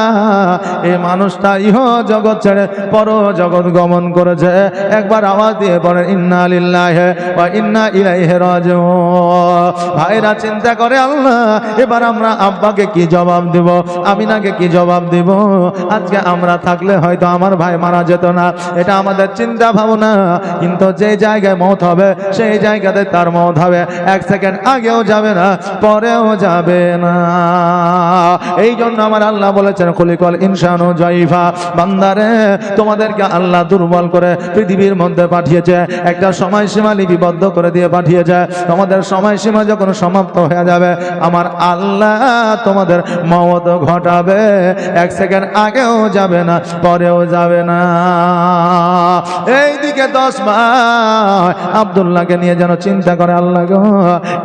S1: এই মানুষটা ইহ জগৎ ছেড়ে পর জগৎ গমন করেছে। একবার আওয়াজ দিয়ে বলেন ইন্না লিল্লাহি ওয়া ইন্না ইলাইহি রাজিউন। ভাইরা চিন্তা করে আল্লাহ এবার আমরা আব্বাকে কি জবাব দেব, আমিনাকে কি জবাব দেব? আজকে আমরা থাকলে হয়তো আমার ভাই মারা যেত না, এটা আমাদের চিন্তা ভাবনা। কিন্তু যে জায়গায় মওত হবে সেই জায়গাতে তার মওত হবে, এক সেকেন্ড আগেও যাবে না, পরেও যাবে না। এই জন্য আমার আল্লাহ বলেছেন খুলিকাল ইনসানু যায়ফা। বান্দারে তোমাদেরকে আল্লাহ দুর্বল করে পৃথিবীর মধ্যে পাঠিয়েছে, একটা সময়সীমা লিপিবদ্ধ করে দিয়ে পাঠিয়েছে। তোমাদের সময়সীমা যখন সমাপ্ত হয়ে যাবে আমার আল্লাহ তোমাদের মওত ঘটাবে, এক সেকেন্ড আগেও যাবে না, পরেও যাবে না। এইদিকে 10 ভাই আব্দুল্লাহকে নিয়ে যেন চিন্তা করে আল্লাহ গো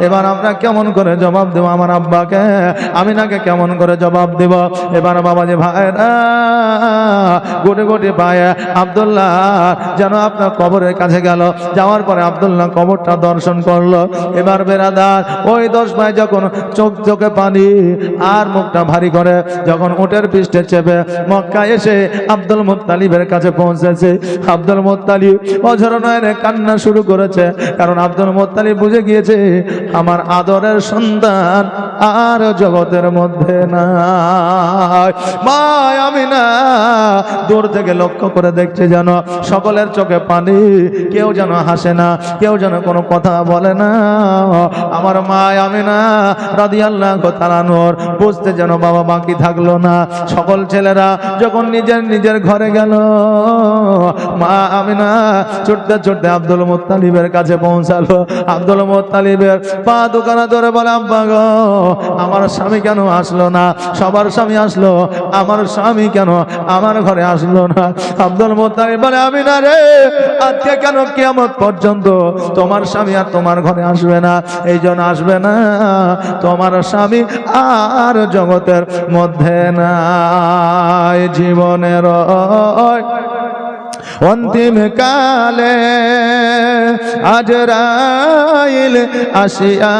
S1: এবার আমরা কেমন করে জবাব দেব আমার আব্বাকে, আমিনাকে কেমন করে জবাব দেব? এবার বাবাজি ভাইরা গোটে গোটে পায়ে আব্দুল্লাহ যেন আপনার কবরের কাছে গেল, যাওয়ার পরে আব্দুল্লাহ কবরটা দর্শন করলো। এবার বেরাদার ওই 10 ভাই যখন চোখে পানি আর মুখটা ভারী করে যখন উটের পৃষ্ঠে চেপে মক্কা এসে আব্দুল মুত্তালিবের কাছে পৌঁছেছে, আব্দুল মুত্তালিব অঝর নয়নে কান্না শুরু করেছে। কারণ আব্দুল মুত্তালিব বুঝে গিয়েছে আমার আদরের সন্তান আর জগতের মধ্যে নাই। মা আমিনা দূর থেকে লক্ষ্য করে দেখছে যেন সকলের চোখে পানি, কেউ যেন হাসে না, কেউ যেন কোনো কথা বলে না। আমার মা আমিনা রাদিয়াল্লাহু তাআলা নূর বুঝতে যেন বাবা বাকি থাকলো না। সকল ছেলেরা যখন নিজের নিজের ঘরে গেল, মা আমিনা ছুটতে ছুটতে আব্দুল মুত্তালিবের কাছে পৌঁছালো। আব্দুল মুত্তালিবের পা দুখানা ধরে বলে আব্বা গো আমার স্বামী কেন আসলো না? সবার স্বামী আসলো, আমার স্বামী কেন আমার ঘরে আসলো না? আব্দুল মুত্তালিব বলে আমিনা রে আজকে কেন কিয়ামত পর্যন্ত তোমার স্বামী আর তোমার ঘরে আসবে না? এই জন্য আসবে না তোমার স্বামী আর জগতের মধ্যে নাই। জীবনের অন্তিম কালে আজরাইল আসিয়া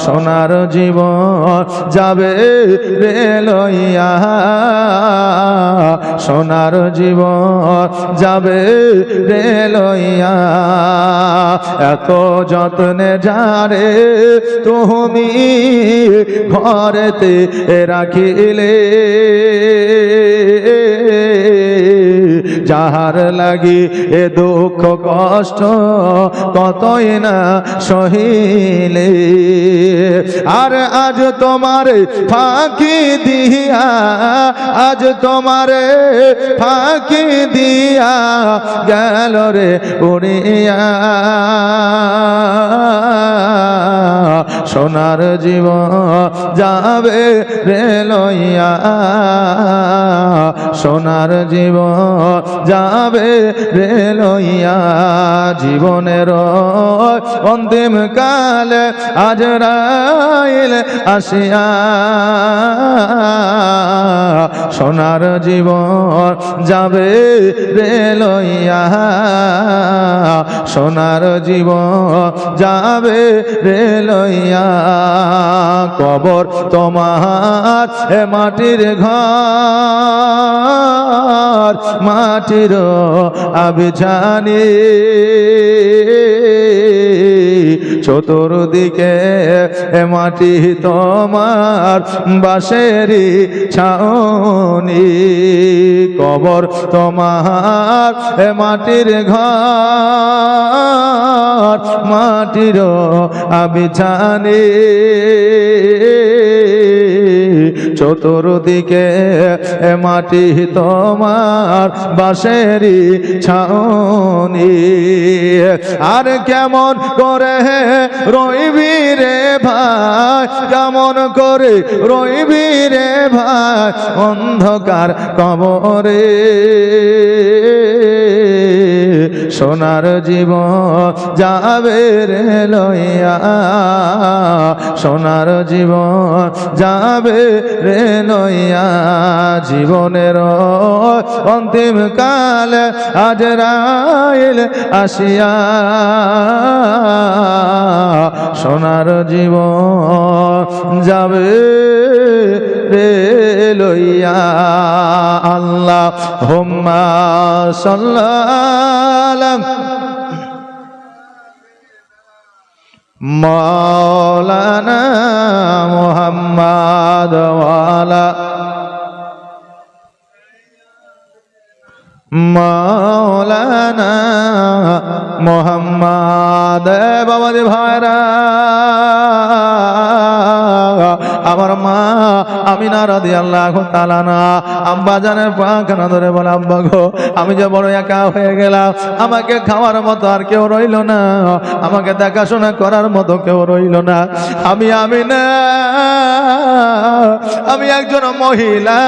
S1: সোনার জীবন যাবে রে লইয়া, সোনার জীবন যাবে রে লইয়া। এত যত্নে যারে তুমি ঘরেতে রাখিলে, যাহার লাগি এ দুঃখ কষ্ট কতই না সহিলে। আর আজ তোমারে ফাঁকি দিয়া, আজ তোমারে ফাঁকি দিয়া গেল রে উড়িয়া, সোনার জীবন যাবে রে লইয়া, সোনার জীবন যাবে রে লইয়া। জীবনের অন্তিম কালে আজরাইল আসিয়া সোনার জীবন যাবে রে লইয়া, সোনার জীবন যাবে রে লইয়া। কবর তোমার এ মাটির ঘর, মাটির আবিজানি, চতুর্দিকে এ মাটি তোমার বাঁশেরই ছাউনি। কবর তোমার এ মাটির ঘর, মাটির আবিজানি, চতুর্দিকে এ মাটি তোমার বাঁশেরই ছাউনি। আর কেমন করে রইবি রে ভাই, কেমন করে রইবি রে ভাই অন্ধকার কবরে, সোনার জীবন যাবে রে লইয়া, সোনার জীবন যাবে রে লইয়া। জীবনের অন্তিম কালে আজরাইল আসিয়া সোনার জীবন যাবে রে লইয়া আল্লাহ হুম্মা সাল্লাল্লাহু মাওলানা মুহাম্মদ ওয়ালা মাওলানা মুহাম্মদ। বাবাজি ভাইরা, আমার মা আমিনা রাদিয়াল্লাহু তাআলা না আব্বা জানের পাখানা ধরে বলে, আব্বা গো, আমি যে বড় একা হয়ে গেলাম, আমাকে খাওয়ার মতো আর কেউ রইল না, আমাকে দেখাশোনা করার মতো কেউ রইল না। আমি আমিনা, আমি একজন মহিলা,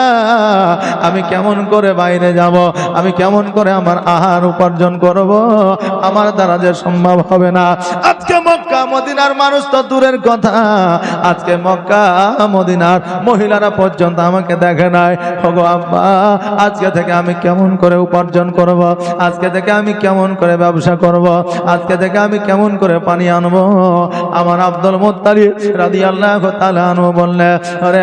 S1: আমি কেমন করে বাইরে যাব, আমি কেমন করে আমার আহার উপার্জন করব, আমার দ্বারা যে সম্ভব হবে না। আজকে মক্কা মদিনার মানুষ তো দূরের কথা, আজকে মক্কা মদিনার মহিলারা পর্যন্ত আমাকে দেখে নাই। ওগো আব্বা, আজকে থেকে আমি কেমন করে উপার্জন করব, আজকে থেকে আমি কেমন করে ব্যবসা করব, আজকে থেকে আমি কেমন করে পানি আনবো। আমার আব্দুল মুত্তালিব রাদিয়াল্লাহু তাআলা আনহু বললেন, আরে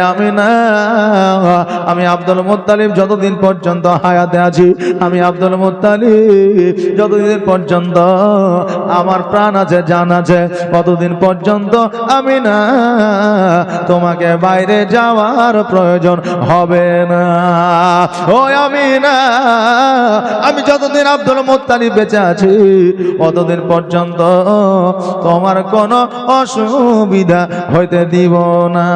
S1: আমি আব্দুল মুত্তালিব যতদিন পর্যন্ত হায়াতে আছি, আমি আব্দুল মুত্তালিব যতদিন পর্যন্ত আমার প্রাণ আছে, জান আছে, ততদিন পর্যন্ত আমি না তোমাকে বাইরে যাওয়ার প্রয়োজন হবে না। ও আমি না, আমি যতদিন আব্দুল মুত্তালিব বেঁচে আছি, ততদিন পর্যন্ত তোমার কোনো অসুবিধা হইতে দিব না।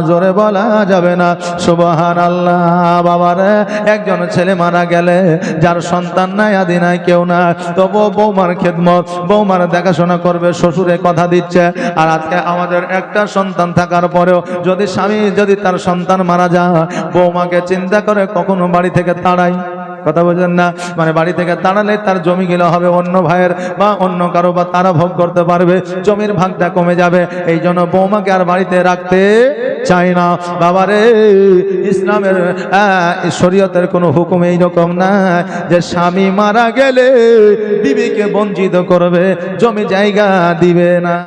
S1: জোরে বলা যাবে না সুবহানাল্লাহ। বাবারে, একজন ছেলে মারা গেলে যার সন্তান নাই, আদি নাই, কেউ না, তবু বৌমার খেদমত, বৌমার দেখাশোনা করবে, শ্বশুরে কথা দিচ্ছে। আর আজকে আমাদের একটা সন্তান থাকার পরেও যদি স্বামী যদি তার সন্তান মারা যায়, বৌমাকে চিন্তা করে কখনো বাড়ি থেকে তাড়াই। কথা বলছেন না? মানে বাড়ি থেকে তাড়ালে তার জমিগুলো হবে অন্য ভাইয়ের বা অন্য কারো, বা তারা ভোগ করতে পারবে, জমির ভাগটা কমে যাবে। এই জন্য বৌমাকে আর বাড়িতে রাখতে চাই না। বাবারে, ইসলামের শরীয়তের কোনো হুকুম এইরকম না যে স্বামী মারা গেলে বিবিকে বঞ্চিত করবে, জমি জায়গা দিবে না।